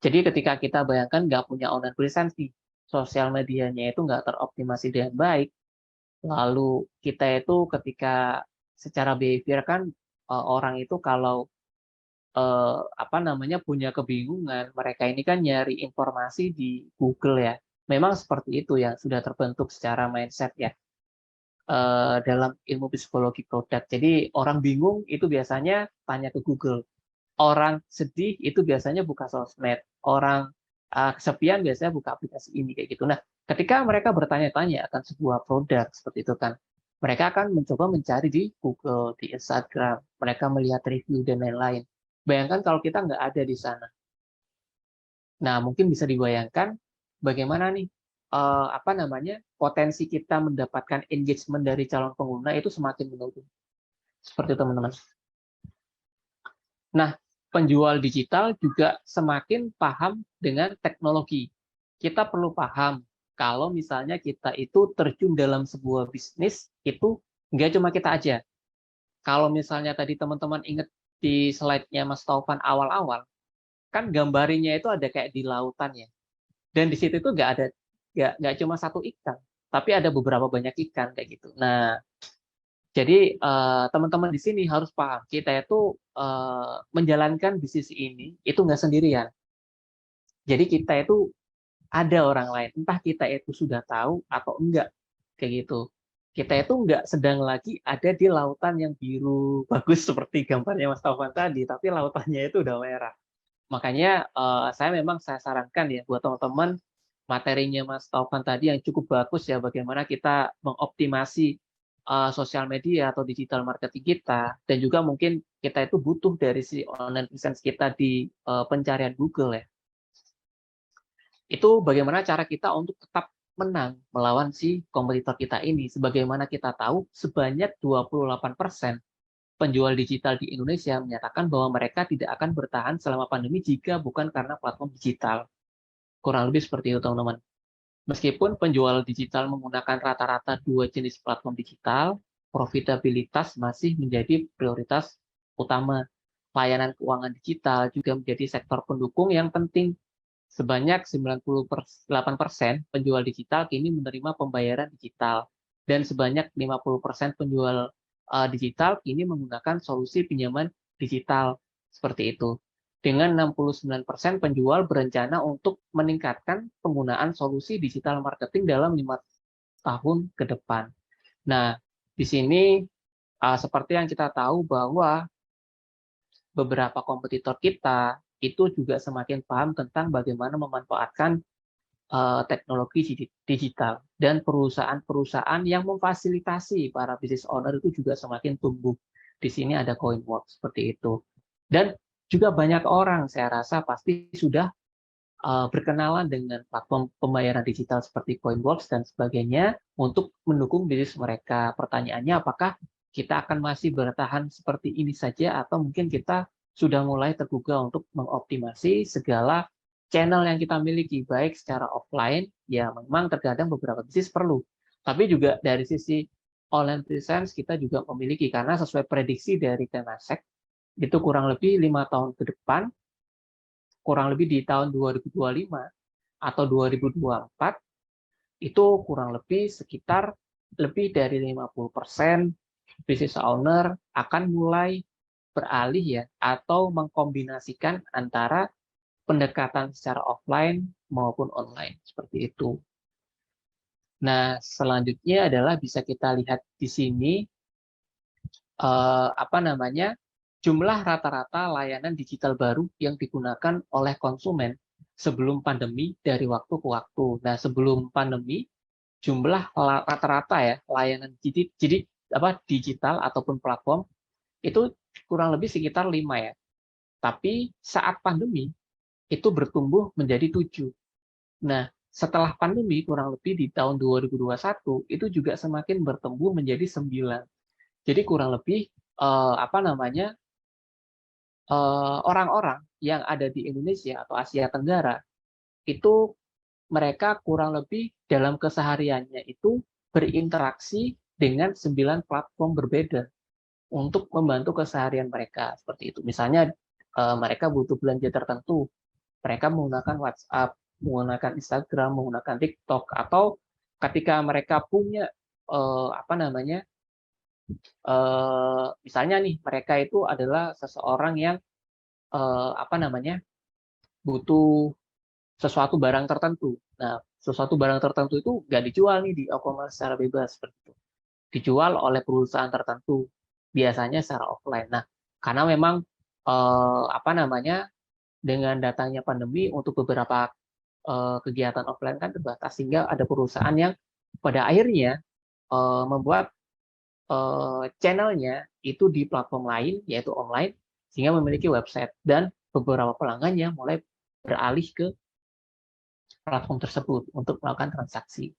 Jadi ketika kita bayangkan nggak punya online presence nih, sosial medianya itu nggak teroptimasi dengan baik, Lalu kita itu ketika secara behavior kan orang itu kalau apa namanya, punya kebingungan, mereka ini kan nyari informasi di Google ya. Memang seperti itu yang sudah terbentuk secara mindset ya, dalam ilmu psikologi produk. Jadi orang bingung itu biasanya tanya ke Google, orang sedih itu biasanya buka sosmed, orang, kesepian biasanya buka aplikasi ini, kayak gitu. Nah, ketika mereka bertanya-tanya akan sebuah produk seperti itu kan, mereka akan mencoba mencari di Google, di Instagram, mereka melihat review dan lain-lain. Bayangkan kalau kita nggak ada di sana. Nah, mungkin bisa dibayangkan bagaimana nih, apa namanya, potensi kita mendapatkan engagement dari calon pengguna itu semakin menurun. Seperti itu, teman-teman. Nah, penjual digital juga semakin paham dengan teknologi. Kita perlu paham kalau misalnya kita itu terjun dalam sebuah bisnis, itu nggak cuma kita aja. Kalau misalnya tadi teman-teman ingat di slide-nya Mas Taufan awal-awal, kan gambarnya itu ada kayak di lautan ya. Dan di situ itu nggak cuma satu ikan, tapi ada beberapa banyak ikan kayak gitu. Nah, jadi teman-teman di sini harus paham kita itu menjalankan bisnis ini itu nggak sendirian. Jadi kita itu ada orang lain, entah kita itu sudah tahu atau enggak kayak gitu. Kita itu nggak sedang lagi ada di lautan yang biru bagus seperti gambarnya Mas Taufan tadi, tapi lautannya itu udah merah. Makanya saya sarankan ya buat teman-teman materinya Mas Taufan tadi yang cukup bagus ya, bagaimana kita mengoptimasi sosial media atau digital marketing kita, dan juga mungkin kita itu butuh dari si online presence kita di pencarian Google ya. Itu bagaimana cara kita untuk tetap menang melawan si kompetitor kita ini. Sebagaimana kita tahu, sebanyak 28% penjual digital di Indonesia menyatakan bahwa mereka tidak akan bertahan selama pandemi jika bukan karena platform digital. Kurang lebih seperti itu, teman-teman. Meskipun penjual digital menggunakan rata-rata dua jenis platform digital, profitabilitas masih menjadi prioritas utama. Layanan keuangan digital juga menjadi sektor pendukung yang penting. Sebanyak 98% penjual digital kini menerima pembayaran digital, dan sebanyak 50% penjual digital kini menggunakan solusi pinjaman digital seperti itu. Dengan 69% penjual berencana untuk meningkatkan penggunaan solusi digital marketing dalam 5 tahun ke depan. Nah, di sini seperti yang kita tahu bahwa beberapa kompetitor kita itu juga semakin paham tentang bagaimana memanfaatkan teknologi digital, dan perusahaan-perusahaan yang memfasilitasi para business owner itu juga semakin tumbuh. Di sini ada Coinworks seperti itu. Dan juga banyak orang saya rasa pasti sudah berkenalan dengan platform pembayaran digital seperti Coinworks dan sebagainya untuk mendukung bisnis mereka. Pertanyaannya, apakah kita akan masih bertahan seperti ini saja atau mungkin kita sudah mulai tergugah untuk mengoptimasi segala channel yang kita miliki, baik secara offline, ya memang terkadang beberapa bisnis perlu. Tapi juga dari sisi online presence kita juga memiliki, karena sesuai prediksi dari Temasek, itu kurang lebih 5 tahun ke depan, kurang lebih di tahun 2025 atau 2024, itu kurang lebih sekitar lebih dari 50% business owner akan mulai beralih ya, atau mengkombinasikan antara pendekatan secara offline maupun online, seperti itu. Nah, selanjutnya adalah bisa kita lihat di sini apa namanya, jumlah rata-rata layanan digital baru yang digunakan oleh konsumen sebelum pandemi dari waktu ke waktu. Nah, sebelum pandemi jumlah rata-rata ya layanan digital ataupun platform itu kurang lebih sekitar 5 ya. Tapi saat pandemi itu bertumbuh menjadi 7. Nah, setelah pandemi kurang lebih di tahun 2021 itu juga semakin bertumbuh menjadi 9. Jadi kurang lebih apa namanya, orang-orang yang ada di Indonesia atau Asia Tenggara itu mereka kurang lebih dalam kesehariannya itu berinteraksi dengan 9 platform berbeda untuk membantu keseharian mereka seperti itu. Misalnya mereka butuh belanja tertentu, mereka menggunakan WhatsApp, menggunakan Instagram, menggunakan TikTok, atau ketika mereka punya apa namanya, misalnya nih mereka itu adalah seseorang yang apa namanya, butuh sesuatu barang tertentu. Nah, sesuatu barang tertentu itu nggak dijual nih di e-commerce secara bebas seperti itu. Dijual oleh perusahaan tertentu, biasanya secara offline. Nah, karena memang apa namanya, dengan datangnya pandemi untuk beberapa kegiatan offline kan terbatas, sehingga ada perusahaan yang pada akhirnya membuat channelnya itu di platform lain, yaitu online, sehingga memiliki website dan beberapa pelanggannya mulai beralih ke platform tersebut untuk melakukan transaksi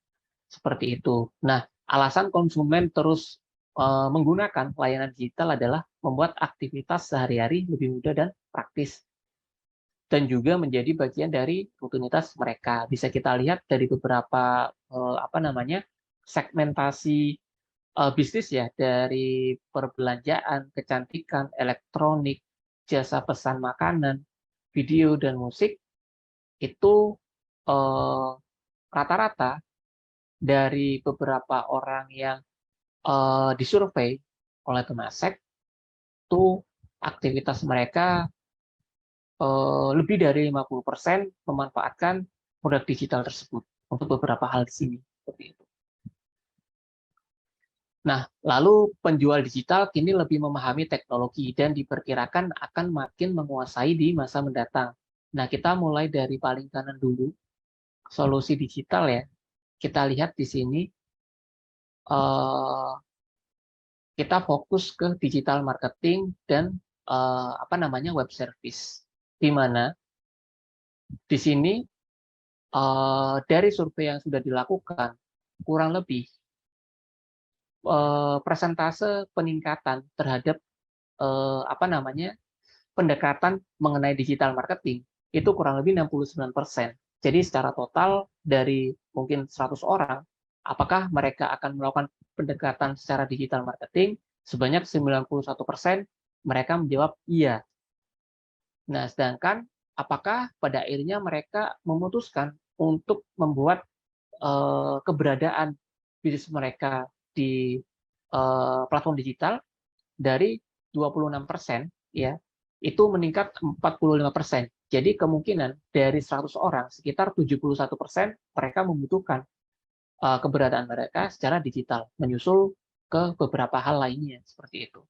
seperti itu. Nah, alasan konsumen terus menggunakan layanan digital adalah membuat aktivitas sehari-hari lebih mudah dan praktis, dan juga menjadi bagian dari rutinitas mereka. Bisa kita lihat dari beberapa apa namanya, segmentasi bisnis ya, dari perbelanjaan, kecantikan, elektronik, jasa pesan makanan, video dan musik itu eh, rata-rata dari beberapa orang yang disurvei oleh Temasek itu aktivitas mereka lebih dari 50% memanfaatkan produk digital tersebut untuk beberapa hal di sini seperti itu. Nah, lalu penjual digital kini lebih memahami teknologi dan diperkirakan akan makin menguasai di masa mendatang. Nah, kita mulai dari paling kanan dulu, solusi digital ya. Kita lihat di sini, kita fokus ke digital marketing dan apa namanya, web service. Di mana di sini dari survei yang sudah dilakukan, kurang lebih persentase peningkatan terhadap apa namanya, pendekatan mengenai digital marketing itu kurang lebih 69%. Jadi secara total dari mungkin 100 orang, apakah mereka akan melakukan pendekatan secara digital marketing, sebanyak 91% mereka menjawab iya. Nah, sedangkan apakah pada akhirnya mereka memutuskan untuk membuat keberadaan bisnis mereka di platform digital, dari 26% ya, itu meningkat 45%. Jadi kemungkinan dari 100 orang, sekitar 71% mereka membutuhkan keberadaan mereka secara digital, menyusul ke beberapa hal lainnya seperti itu.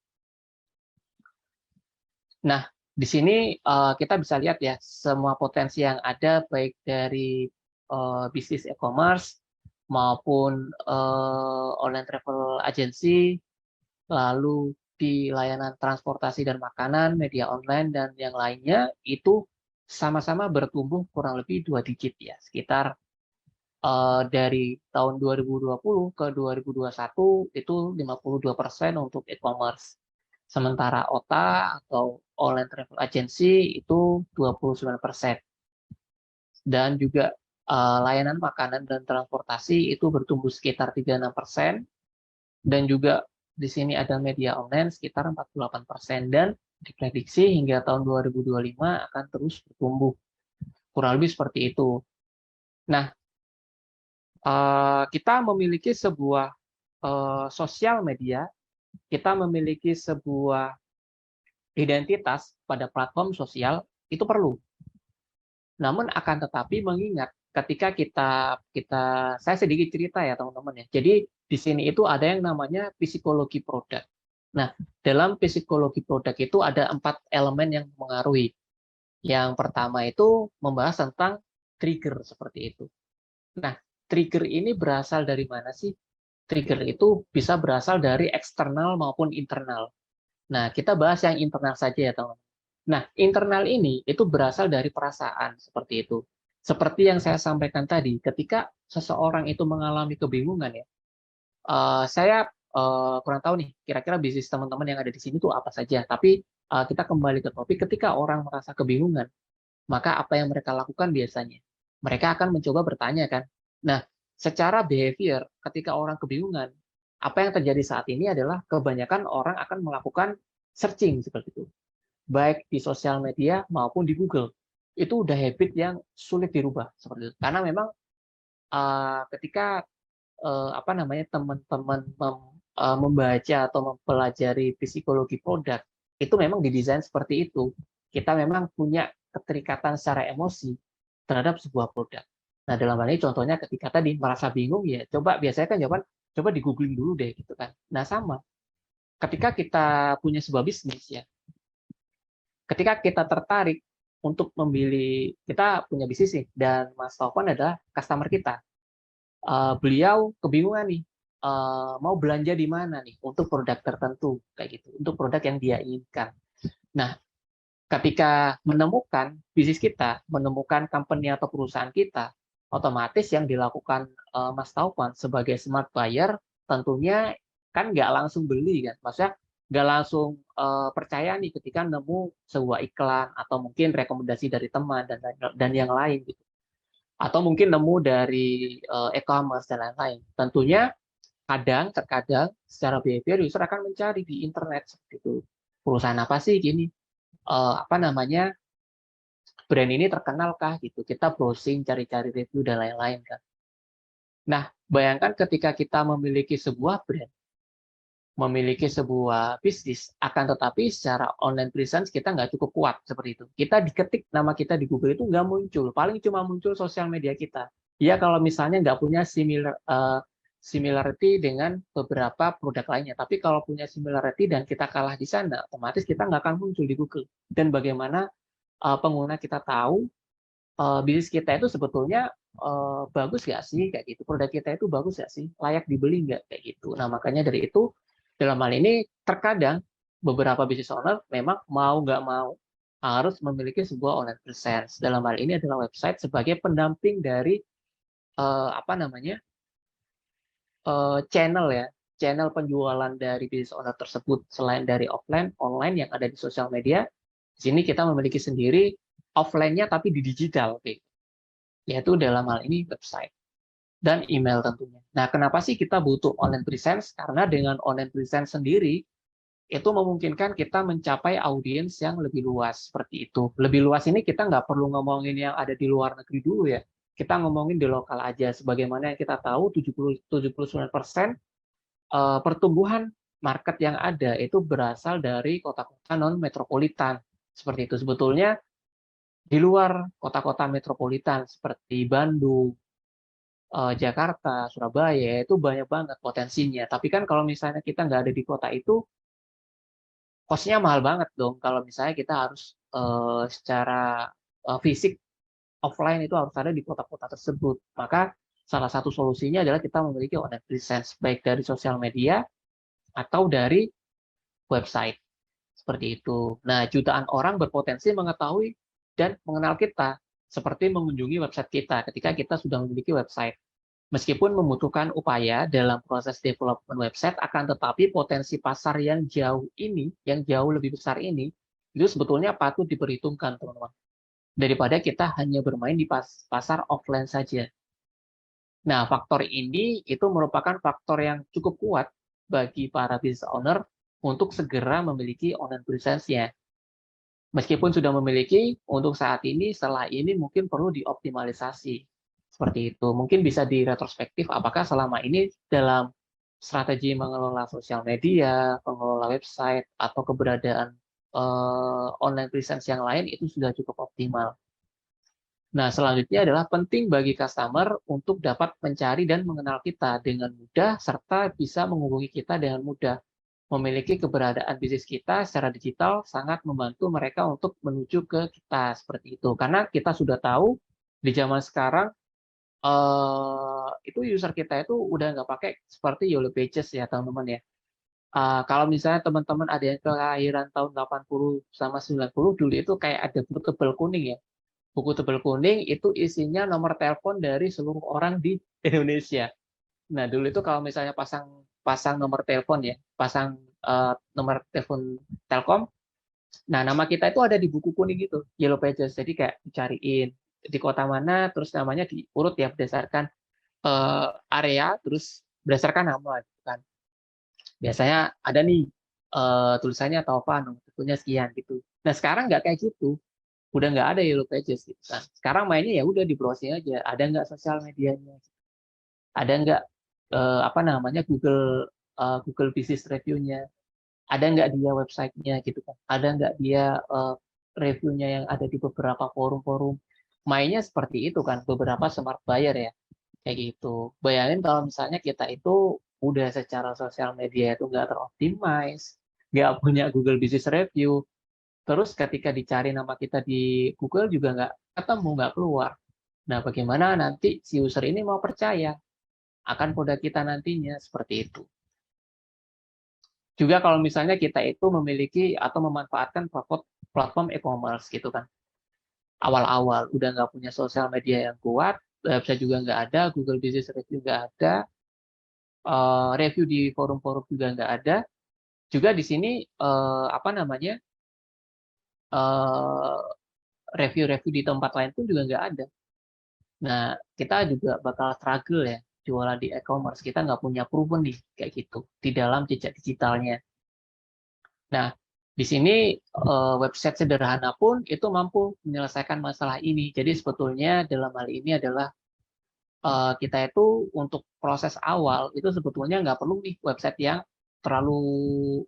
Nah, di sini kita bisa lihat ya, semua potensi yang ada baik dari bisnis e-commerce maupun online travel agency, lalu di layanan transportasi dan makanan, media online, dan yang lainnya, itu sama-sama bertumbuh kurang lebih 2 digit ya, sekitar dari tahun 2020 ke 2021 itu 52% untuk e-commerce. Sementara OTA atau online travel agency itu 29%. Dan juga layanan makanan dan transportasi itu bertumbuh sekitar 36%, dan juga di sini ada media online sekitar 48%, dan diprediksi hingga tahun 2025 akan terus bertumbuh. Kurang lebih seperti itu. Nah, kita memiliki sebuah sosial media, kita memiliki sebuah identitas pada platform sosial, itu perlu. Namun akan tetapi mengingat ketika saya sedikit cerita ya teman-teman ya. Jadi di sini itu ada yang namanya psikologi produk. Nah, dalam psikologi produk itu ada 4 elemen yang mengaruhi. Yang pertama itu membahas tentang trigger seperti itu. Nah, trigger ini berasal dari mana sih? Trigger itu bisa berasal dari eksternal maupun internal. Nah, kita bahas yang internal saja ya teman-teman. Nah, internal ini itu berasal dari perasaan seperti itu. Seperti yang saya sampaikan tadi, ketika seseorang itu mengalami kebingungan ya, saya kurang tahu nih, kira-kira bisnis teman-teman yang ada di sini tuh apa saja. Tapi kita kembali ke topik, ketika orang merasa kebingungan, maka apa yang mereka lakukan biasanya? Mereka akan mencoba bertanya kan. Nah, secara behavior, ketika orang kebingungan, apa yang terjadi saat ini adalah kebanyakan orang akan melakukan searching seperti itu, baik di sosial media maupun di Google. Itu udah habit yang sulit dirubah seperti itu. Karena memang ketika apa namanya, teman-teman membaca atau mempelajari psikologi produk, itu memang didesain seperti itu. Kita memang punya keterikatan secara emosi terhadap sebuah produk. Nah, dalam hal ini contohnya ketika tadi merasa bingung, ya coba, biasanya kan jawaban, coba di-googling dulu deh, gitu kan. Nah, sama. Ketika kita punya sebuah bisnis, ya, ketika kita tertarik untuk memilih, kita punya bisnis nih, dan Mas Taufan adalah customer kita. Beliau kebingungan nih, mau belanja di mana nih untuk produk tertentu, kayak gitu, untuk produk yang dia inginkan. Nah, ketika menemukan bisnis kita, menemukan company atau perusahaan kita, otomatis yang dilakukan Mas Taufan sebagai smart buyer, tentunya kan nggak langsung beli kan, maksudnya nggak langsung percaya nih ketika nemu sebuah iklan atau mungkin rekomendasi dari teman dan yang lain gitu, atau mungkin nemu dari e-commerce dan lain-lain. Tentunya terkadang secara behavior user akan mencari di internet seperti itu. Perusahaan apa sih gini? Apa namanya? Brand ini terkenalkah gitu. Kita browsing, cari-cari review dan lain-lain kan. Nah, bayangkan ketika kita memiliki sebuah brand, memiliki sebuah bisnis, akan tetapi secara online presence kita nggak cukup kuat seperti itu. Kita diketik nama kita di Google itu nggak muncul, paling cuma muncul sosial media kita. Ya kalau misalnya nggak punya similarity dengan beberapa produk lainnya. Tapi kalau punya similarity dan kita kalah di sana, otomatis kita nggak akan muncul di Google. Dan bagaimana pengguna kita tahu bisnis kita itu sebetulnya bagus nggak sih, kayak gitu. Produk kita itu bagus nggak sih, layak dibeli nggak, kayak gitu. Nah, makanya dari itu, dalam hal ini terkadang beberapa business owner memang mau nggak mau harus memiliki sebuah online presence. Dalam hal ini adalah website sebagai pendamping dari apa namanya, channel ya, channel penjualan dari business owner tersebut. Selain dari offline, online yang ada di sosial media, di sini kita memiliki sendiri offline-nya tapi di digital, yaitu dalam hal ini website dan email tentunya. Nah, kenapa sih kita butuh online presence? Karena dengan online presence sendiri, itu memungkinkan kita mencapai audiens yang lebih luas, seperti itu. Lebih luas ini kita nggak perlu ngomongin yang ada di luar negeri dulu ya. Kita ngomongin di lokal aja. Sebagaimana yang kita tahu, 79% pertumbuhan market yang ada itu berasal dari kota-kota non-metropolitan. Seperti itu. Sebetulnya di luar kota-kota metropolitan seperti Bandung, Jakarta, Surabaya, itu banyak banget potensinya. Tapi kan kalau misalnya kita nggak ada di kota itu, cost-nya mahal banget dong. Kalau misalnya kita harus secara fisik, offline itu harus ada di kota-kota tersebut. Maka salah satu solusinya adalah kita memiliki online presence, baik dari sosial media atau dari website. Seperti itu. Nah, jutaan orang berpotensi mengetahui dan mengenal kita, seperti mengunjungi website kita ketika kita sudah memiliki website. Meskipun membutuhkan upaya dalam proses development website, akan tetapi potensi pasar yang jauh ini, yang jauh lebih besar ini, itu sebetulnya patut diperhitungkan, teman-teman. Daripada kita hanya bermain di pasar offline saja. Nah, faktor ini itu merupakan faktor yang cukup kuat bagi para business owner untuk segera memiliki online presence-nya. Meskipun sudah memiliki, untuk saat ini, setelah ini mungkin perlu dioptimalisasi. Seperti itu. Mungkin bisa diretrospektif apakah selama ini dalam strategi mengelola sosial media, mengelola website, atau keberadaan online presence yang lain itu sudah cukup optimal. Nah, selanjutnya adalah penting bagi customer untuk dapat mencari dan mengenal kita dengan mudah, serta bisa menghubungi kita dengan mudah. Memiliki keberadaan bisnis kita secara digital sangat membantu mereka untuk menuju ke kita, seperti itu. Karena kita sudah tahu di zaman sekarang itu user kita itu udah nggak pakai seperti Yellow Pages ya teman-teman ya. Kalau misalnya teman-teman ada yang kelahiran tahun 80 sama 90, dulu itu kayak ada buku tebal kuning ya. Buku tebal kuning itu isinya nomor telepon dari seluruh orang di Indonesia. Nah, dulu itu kalau misalnya pasang pasang nomor telepon ya, pasang nomor telepon Telkom, nah nama kita itu ada di buku kuning gitu, Yellow Pages. Jadi kayak dicariin di kota mana, terus namanya diurut ya berdasarkan area, terus berdasarkan nama gitu kan. Biasanya ada nih tulisannya Taufan, nomor teleponnya sekian gitu. Nah, sekarang nggak kayak gitu. Udah nggak ada Yellow Pages gitu kan. Sekarang mainnya ya udah di browsing aja, ada nggak sosial medianya, ada nggak apa namanya Google Business Review-nya, ada nggak dia websitenya gitu kan, ada nggak dia reviewnya yang ada di beberapa forum-forum. Mainnya seperti itu kan, beberapa smart buyer ya, kayak gitu. Bayangin kalau misalnya kita itu udah secara sosial media itu nggak teroptimize, nggak punya Google Business Review, terus ketika dicari nama kita di Google juga nggak ketemu, nggak keluar. Nah, bagaimana nanti si user ini mau percaya akan produk kita nantinya, seperti itu. Juga kalau misalnya kita itu memiliki atau memanfaatkan platform e-commerce gitu kan. Awal-awal udah nggak punya sosial media yang kuat, website juga nggak ada, Google Business Review nggak ada, review di forum-forum juga nggak ada. Juga di sini apa namanya eh, review-review di tempat lain pun juga nggak ada. Nah, kita juga bakal struggle ya jualan di e-commerce. Kita nggak punya proven nih kayak gitu di dalam jejak digitalnya. Nah, di sini website sederhana pun itu mampu menyelesaikan masalah ini. Jadi sebetulnya dalam hal ini adalah kita itu untuk proses awal itu sebetulnya nggak perlu nih website yang terlalu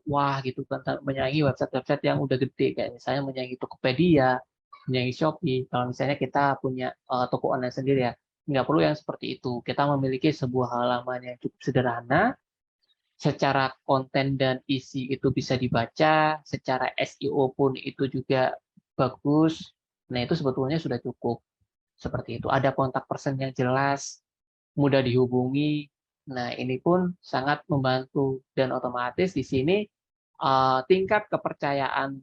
wah gitu kan, menyaingi website-website yang udah gede kayak misalnya menyaingi Tokopedia, menyaingi Shopee. Kalau misalnya kita punya toko online sendiri ya, nggak perlu yang seperti itu. Kita memiliki sebuah halaman yang cukup sederhana, secara konten dan isi itu bisa dibaca, secara SEO pun itu juga bagus. Nah, itu sebetulnya sudah cukup. Seperti itu. Ada kontak person yang jelas, mudah dihubungi. Nah, ini pun sangat membantu dan otomatis di sini tingkat kepercayaan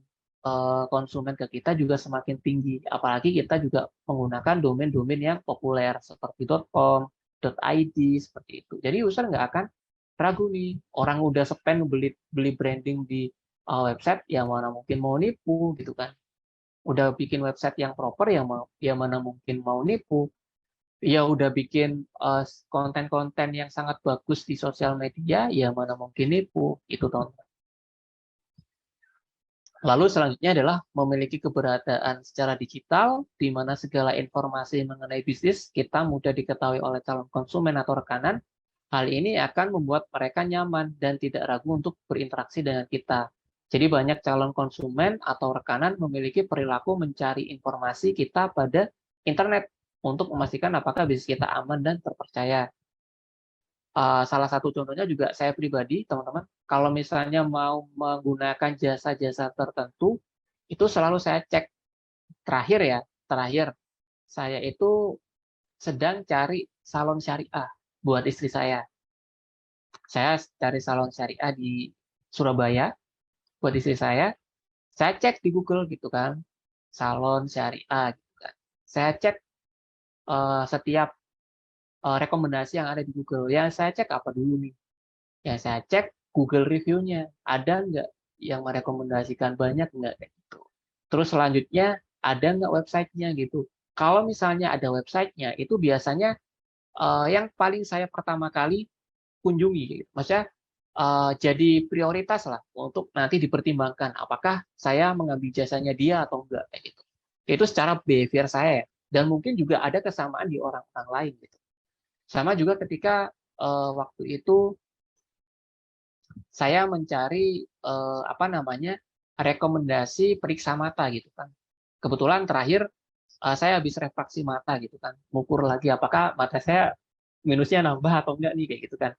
konsumen ke kita juga semakin tinggi. Apalagi kita juga menggunakan domain-domain yang populer seperti .com, .id seperti itu. Jadi user nggak akan ragu nih, orang udah spend beli branding di website, yang mana mungkin mau nipu gitu kan. Udah bikin website yang proper, yang mana mungkin mau nipu. Ya udah bikin konten-konten yang sangat bagus di sosial media, ya mana mungkin nipu, itu teman-teman. Lalu selanjutnya adalah memiliki keberadaan secara digital, di mana segala informasi mengenai bisnis kita mudah diketahui oleh calon konsumen atau rekanan. Hal ini akan membuat mereka nyaman dan tidak ragu untuk berinteraksi dengan kita. Jadi banyak calon konsumen atau rekanan memiliki perilaku mencari informasi kita pada internet untuk memastikan apakah bisnis kita aman dan terpercaya. Salah satu contohnya juga saya pribadi, teman-teman, kalau misalnya mau menggunakan jasa-jasa tertentu, itu selalu saya cek. Terakhir saya itu sedang cari salon syariah buat istri saya. Saya cari salon syariah di Surabaya buat istri saya cek di Google gitu kan, salon syariah gitu kan. Saya cek setiap rekomendasi yang ada di Google. Yang saya cek apa dulu nih? Yang saya cek Google review-nya, ada nggak yang merekomendasikan, banyak nggak kayak gitu. Terus selanjutnya ada nggak websitenya gitu. Kalau misalnya ada websitenya, itu biasanya yang paling saya pertama kali kunjungi, gitu. Maksudnya jadi prioritas lah untuk nanti dipertimbangkan apakah saya mengambil jasanya dia atau enggak kayak gitu. Itu secara behavior saya, dan mungkin juga ada kesamaan di orang-orang lain gitu. Sama juga ketika waktu itu saya mencari apa namanya rekomendasi periksa mata gitu kan. Kebetulan terakhir saya habis refraksi mata gitu kan, mengukur lagi apakah mata saya minusnya nambah atau enggak nih kayak gitu kan.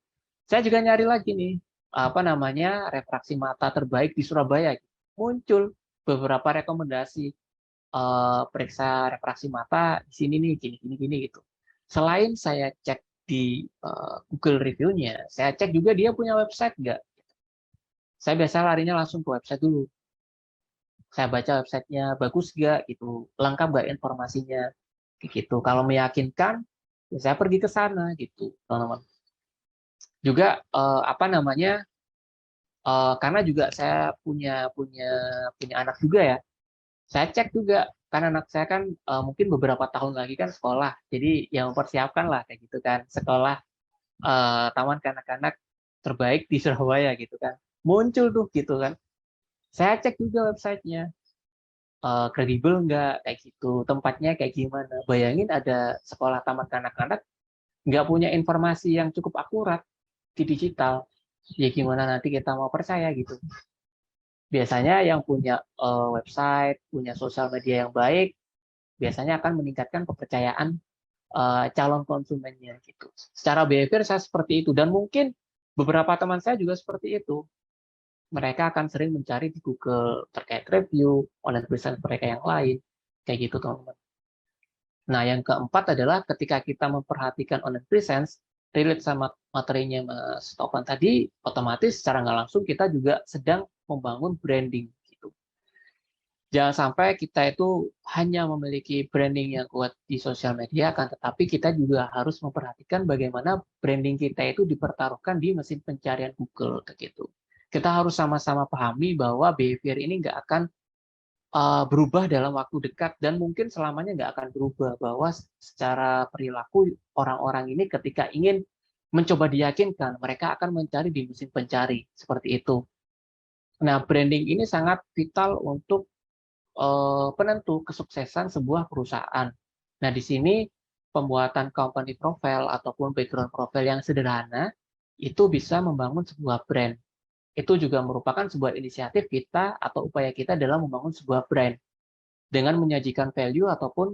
Saya juga nyari lagi nih apa namanya refraksi mata terbaik di Surabaya. Muncul beberapa rekomendasi periksa refraksi mata di sini nih, gini gitu. Selain saya cek di Google review-nya, saya cek juga dia punya website nggak. Saya biasa larinya langsung ke website dulu. Saya baca websitenya bagus nggak gitu, lengkap nggak informasinya, gitu. Kalau meyakinkan, ya saya pergi ke sana gitu, teman-teman. Juga apa namanya, karena juga saya punya anak juga ya. Saya cek juga, karena anak saya kan mungkin beberapa tahun lagi kan sekolah, jadi yang mempersiapkan lah kayak gitu kan, sekolah taman kanak-kanak terbaik di Surabaya gitu kan. Muncul tuh gitu kan. Saya cek juga websitenya, kredibel nggak kayak gitu, tempatnya kayak gimana. Bayangin ada sekolah taman kanak-kanak nggak punya informasi yang cukup akurat di digital, ya gimana nanti kita mau percaya gitu. Biasanya yang punya website, punya sosial media yang baik, biasanya akan meningkatkan kepercayaan calon konsumennya gitu. Secara behavior saya seperti itu, dan mungkin beberapa teman saya juga seperti itu. Mereka akan sering mencari di Google terkait review online presence mereka yang lain, kayak gitu teman-teman. Nah, yang keempat adalah ketika kita memperhatikan online presence, relate sama materinya Mas Tovan tadi, otomatis secara nggak langsung kita juga sedang membangun branding gitu. Jangan sampai kita itu hanya memiliki branding yang kuat di sosial media, kan, tetapi kita juga harus memperhatikan bagaimana branding kita itu dipertaruhkan di mesin pencarian Google, gitu. Kita harus sama-sama pahami bahwa behavior ini nggak akan berubah dalam waktu dekat, dan mungkin selamanya nggak akan berubah, bahwa secara perilaku orang-orang ini ketika ingin mencoba diyakinkan, mereka akan mencari di mesin pencari, seperti itu. Nah, branding ini sangat vital untuk penentu kesuksesan sebuah perusahaan. Nah, di sini pembuatan company profile ataupun background profile yang sederhana itu bisa membangun sebuah brand. Itu juga merupakan sebuah inisiatif kita atau upaya kita dalam membangun sebuah brand dengan menyajikan value ataupun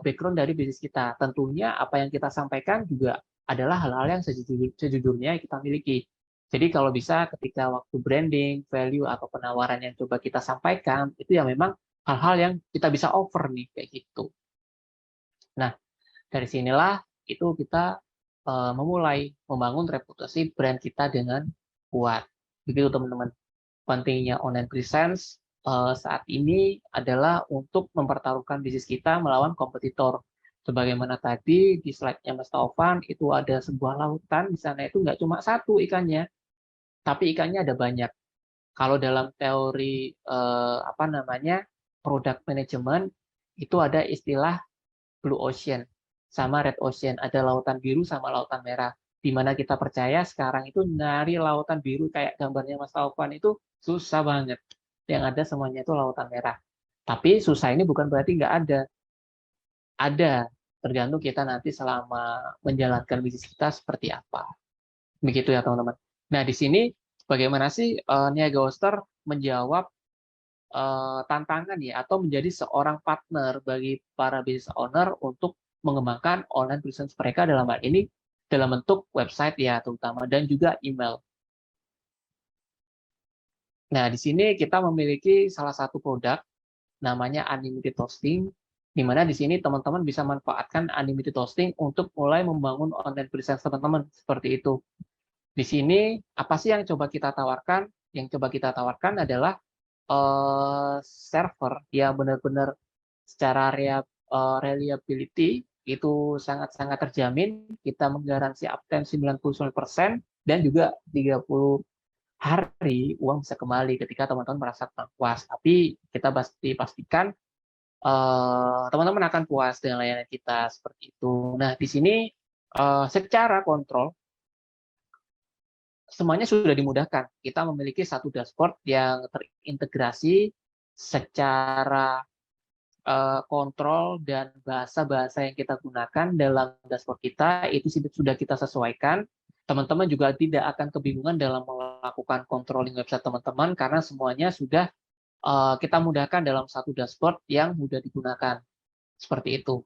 background dari bisnis kita. Tentunya apa yang kita sampaikan juga adalah hal-hal yang sejujurnya kita miliki. Jadi kalau bisa ketika waktu branding, value, atau penawaran yang coba kita sampaikan, itu yang memang hal-hal yang kita bisa offer nih, kayak gitu. Nah, dari sinilah itu kita memulai membangun reputasi brand kita dengan kuat. Begitu teman-teman. Pentingnya online presence saat ini adalah untuk mempertaruhkan bisnis kita melawan kompetitor. Sebagaimana tadi di slide-nya Mas Taufan, itu ada sebuah lautan, di sana itu nggak cuma satu ikannya, tapi ikannya ada banyak. Kalau dalam teori product management, itu ada istilah blue ocean sama red ocean, ada lautan biru sama lautan merah. Di mana kita percaya sekarang itu nyari lautan biru kayak gambarnya Mas Taufan itu susah banget. Yang ada semuanya itu lautan merah. Tapi susah ini bukan berarti nggak ada. Ada, tergantung kita nanti selama menjalankan bisnis kita seperti apa. Begitu ya teman-teman. Nah, di sini bagaimana sih Niaga Hoster menjawab tantangan ya, atau menjadi seorang partner bagi para business owner untuk mengembangkan online business mereka, dalam hal ini dalam bentuk website ya terutama, dan juga email. Nah, di sini kita memiliki salah satu produk namanya Unlimited Hosting, di mana di sini teman-teman bisa manfaatkan Unlimited Hosting untuk mulai membangun online business teman-teman, seperti itu. Di sini apa sih yang coba kita tawarkan? Yang coba kita tawarkan adalah server yang benar-benar secara reliability itu sangat-sangat terjamin. Kita menggaransi uptime 99% dan juga 30 hari uang bisa kembali ketika teman-teman merasa kurang puas. Tapi kita pasti pastikan teman-teman akan puas dengan layanan kita, seperti itu. Nah, di sini secara kontrol semuanya sudah dimudahkan. Kita memiliki satu dashboard yang terintegrasi secara kontrol, dan bahasa-bahasa yang kita gunakan dalam dashboard kita itu sudah kita sesuaikan. Teman-teman juga tidak akan kebingungan dalam melakukan controlling website teman-teman, karena semuanya sudah kita mudahkan dalam satu dashboard yang mudah digunakan. Seperti itu.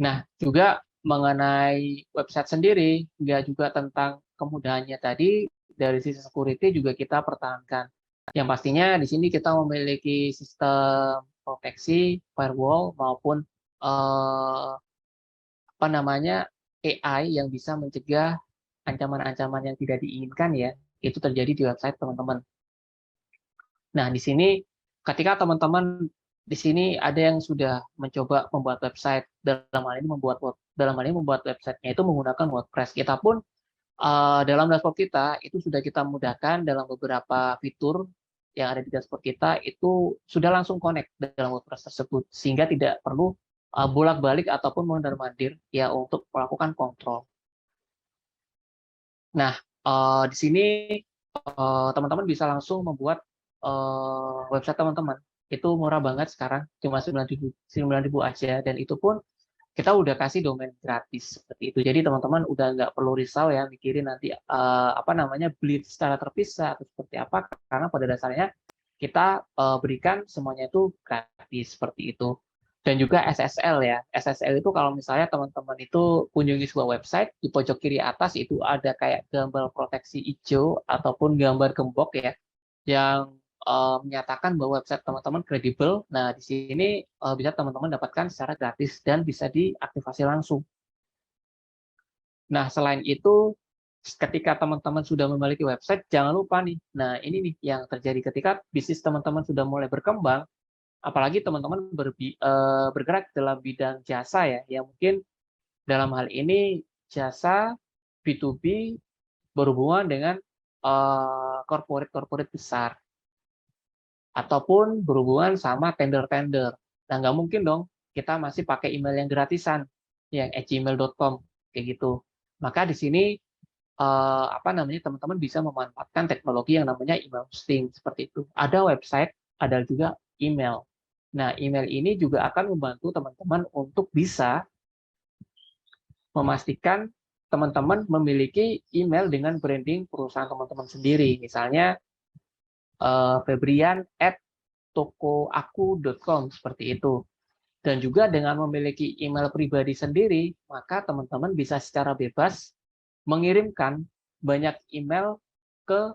Nah, juga mengenai website sendiri, nggak juga tentang kemudahannya tadi, dari sisi security juga kita pertahankan. Yang pastinya di sini kita memiliki sistem proteksi, firewall, maupun AI yang bisa mencegah ancaman-ancaman yang tidak diinginkan ya, itu terjadi di website teman-teman. Nah, di sini ketika teman-teman di sini ada yang sudah mencoba membuat website, dalam hal ini membuat websitenya itu menggunakan WordPress. Kita pun dalam dashboard kita itu sudah kita mudahkan dalam beberapa fitur yang ada di dashboard kita, itu sudah langsung connect dalam WordPress tersebut, sehingga tidak perlu bolak-balik ataupun mondar-mandir ya untuk melakukan kontrol. Nah, di sini teman-teman bisa langsung membuat website teman-teman. Itu murah banget sekarang, cuma 9.000 aja, dan itu pun kita udah kasih domain gratis seperti itu. Jadi teman-teman udah nggak perlu risau ya mikirin nanti apa namanya beli secara terpisah atau seperti apa, karena pada dasarnya kita berikan semuanya itu gratis seperti itu. Dan juga SSL ya. SSL itu kalau misalnya teman-teman itu kunjungi sebuah website, di pojok kiri atas itu ada kayak gambar proteksi hijau ataupun gambar gembok ya, yang menyatakan bahwa website teman-teman kredibel. Nah, di sini bisa teman-teman dapatkan secara gratis dan bisa diaktifasi langsung. Nah, selain itu, ketika teman-teman sudah memiliki website, jangan lupa nih. Nah, ini nih yang terjadi ketika bisnis teman-teman sudah mulai berkembang, apalagi teman-teman bergerak dalam bidang jasa ya, yang mungkin dalam hal ini jasa B2B berhubungan dengan corporate-corporate besar, ataupun berhubungan sama tender-tender. Nah, nggak mungkin dong kita masih pakai email yang gratisan, yang @gmail.com, kayak gitu. Maka di sini apa namanya, teman-teman bisa memanfaatkan teknologi yang namanya email hosting seperti itu. Ada website, ada juga email. Nah, email ini juga akan membantu teman-teman untuk bisa memastikan teman-teman memiliki email dengan branding perusahaan teman-teman sendiri. Misalnya febrian@tokoaku.com seperti itu. Dan juga dengan memiliki email pribadi sendiri, maka teman-teman bisa secara bebas mengirimkan banyak email ke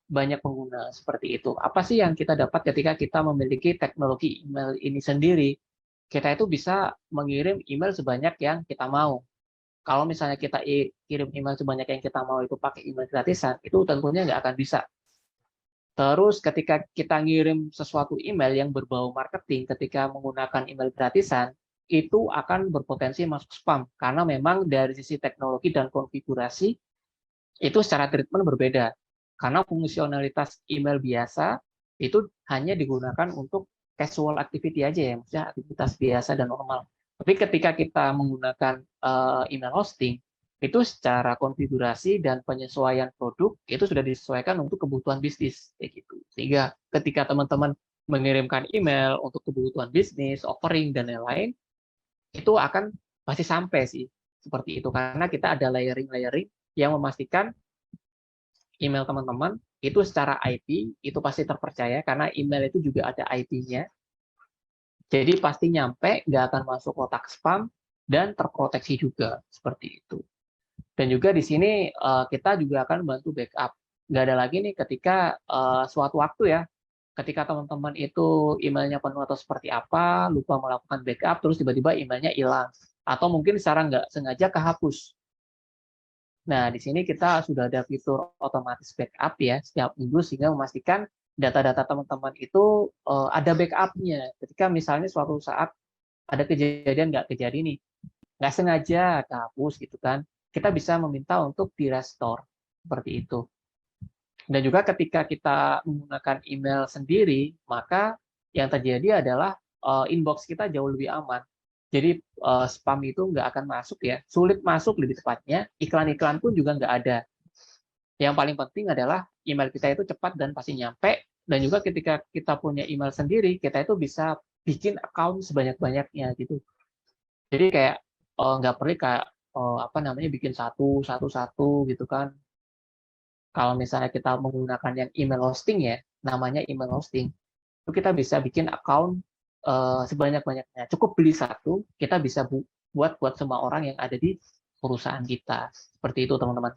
banyak pengguna seperti itu. Apa sih yang kita dapat ketika kita memiliki teknologi email ini sendiri? Kita itu bisa mengirim email sebanyak yang kita mau. Kalau misalnya kita kirim email sebanyak yang kita mau itu pakai email gratisan, itu tentunya nggak akan bisa. Terus ketika kita ngirim sesuatu email yang berbau marketing ketika menggunakan email gratisan, itu akan berpotensi masuk spam. Karena memang dari sisi teknologi dan konfigurasi, itu secara treatment berbeda. Karena fungsionalitas email biasa, itu hanya digunakan untuk casual activity aja ya, maksudnya aktivitas biasa dan normal. Tapi ketika kita menggunakan email hosting, itu secara konfigurasi dan penyesuaian produk itu sudah disesuaikan untuk kebutuhan bisnis kayak gitu. Sehingga ketika teman-teman mengirimkan email untuk kebutuhan bisnis, offering dan lain-lain, itu akan pasti sampai sih seperti itu, karena kita ada layering yang memastikan email teman-teman itu secara IP itu pasti terpercaya, karena email itu juga ada IP-nya. Jadi pasti nyampe, nggak akan masuk kotak spam dan terproteksi juga seperti itu. Dan juga di sini kita juga akan bantu backup. Nggak ada lagi nih ketika suatu waktu ya, ketika teman-teman itu emailnya penuh atau seperti apa, lupa melakukan backup, terus tiba-tiba emailnya hilang. Atau mungkin secara nggak sengaja kehapus. Nah, di sini kita sudah ada fitur otomatis backup ya, setiap minggu, sehingga memastikan data-data teman-teman itu ada backup-nya. Ketika misalnya suatu saat ada kejadian nggak kejadian nih, nggak sengaja kehapus gitu kan, kita bisa meminta untuk di-restore seperti itu. Dan juga ketika kita menggunakan email sendiri, maka yang terjadi adalah inbox kita jauh lebih aman. Jadi spam itu nggak akan masuk ya, sulit masuk lebih tepatnya, iklan-iklan pun juga nggak ada. Yang paling penting adalah email kita itu cepat dan pasti nyampe, dan juga ketika kita punya email sendiri, kita itu bisa bikin account sebanyak-banyaknya gitu. Jadi kayak nggak perlu kayak apa namanya bikin satu gitu kan. Kalau misalnya kita menggunakan yang email hosting ya, namanya email hosting, itu kita bisa bikin account sebanyak-banyaknya. Cukup beli satu, kita bisa buat semua orang yang ada di perusahaan kita. Seperti itu teman-teman.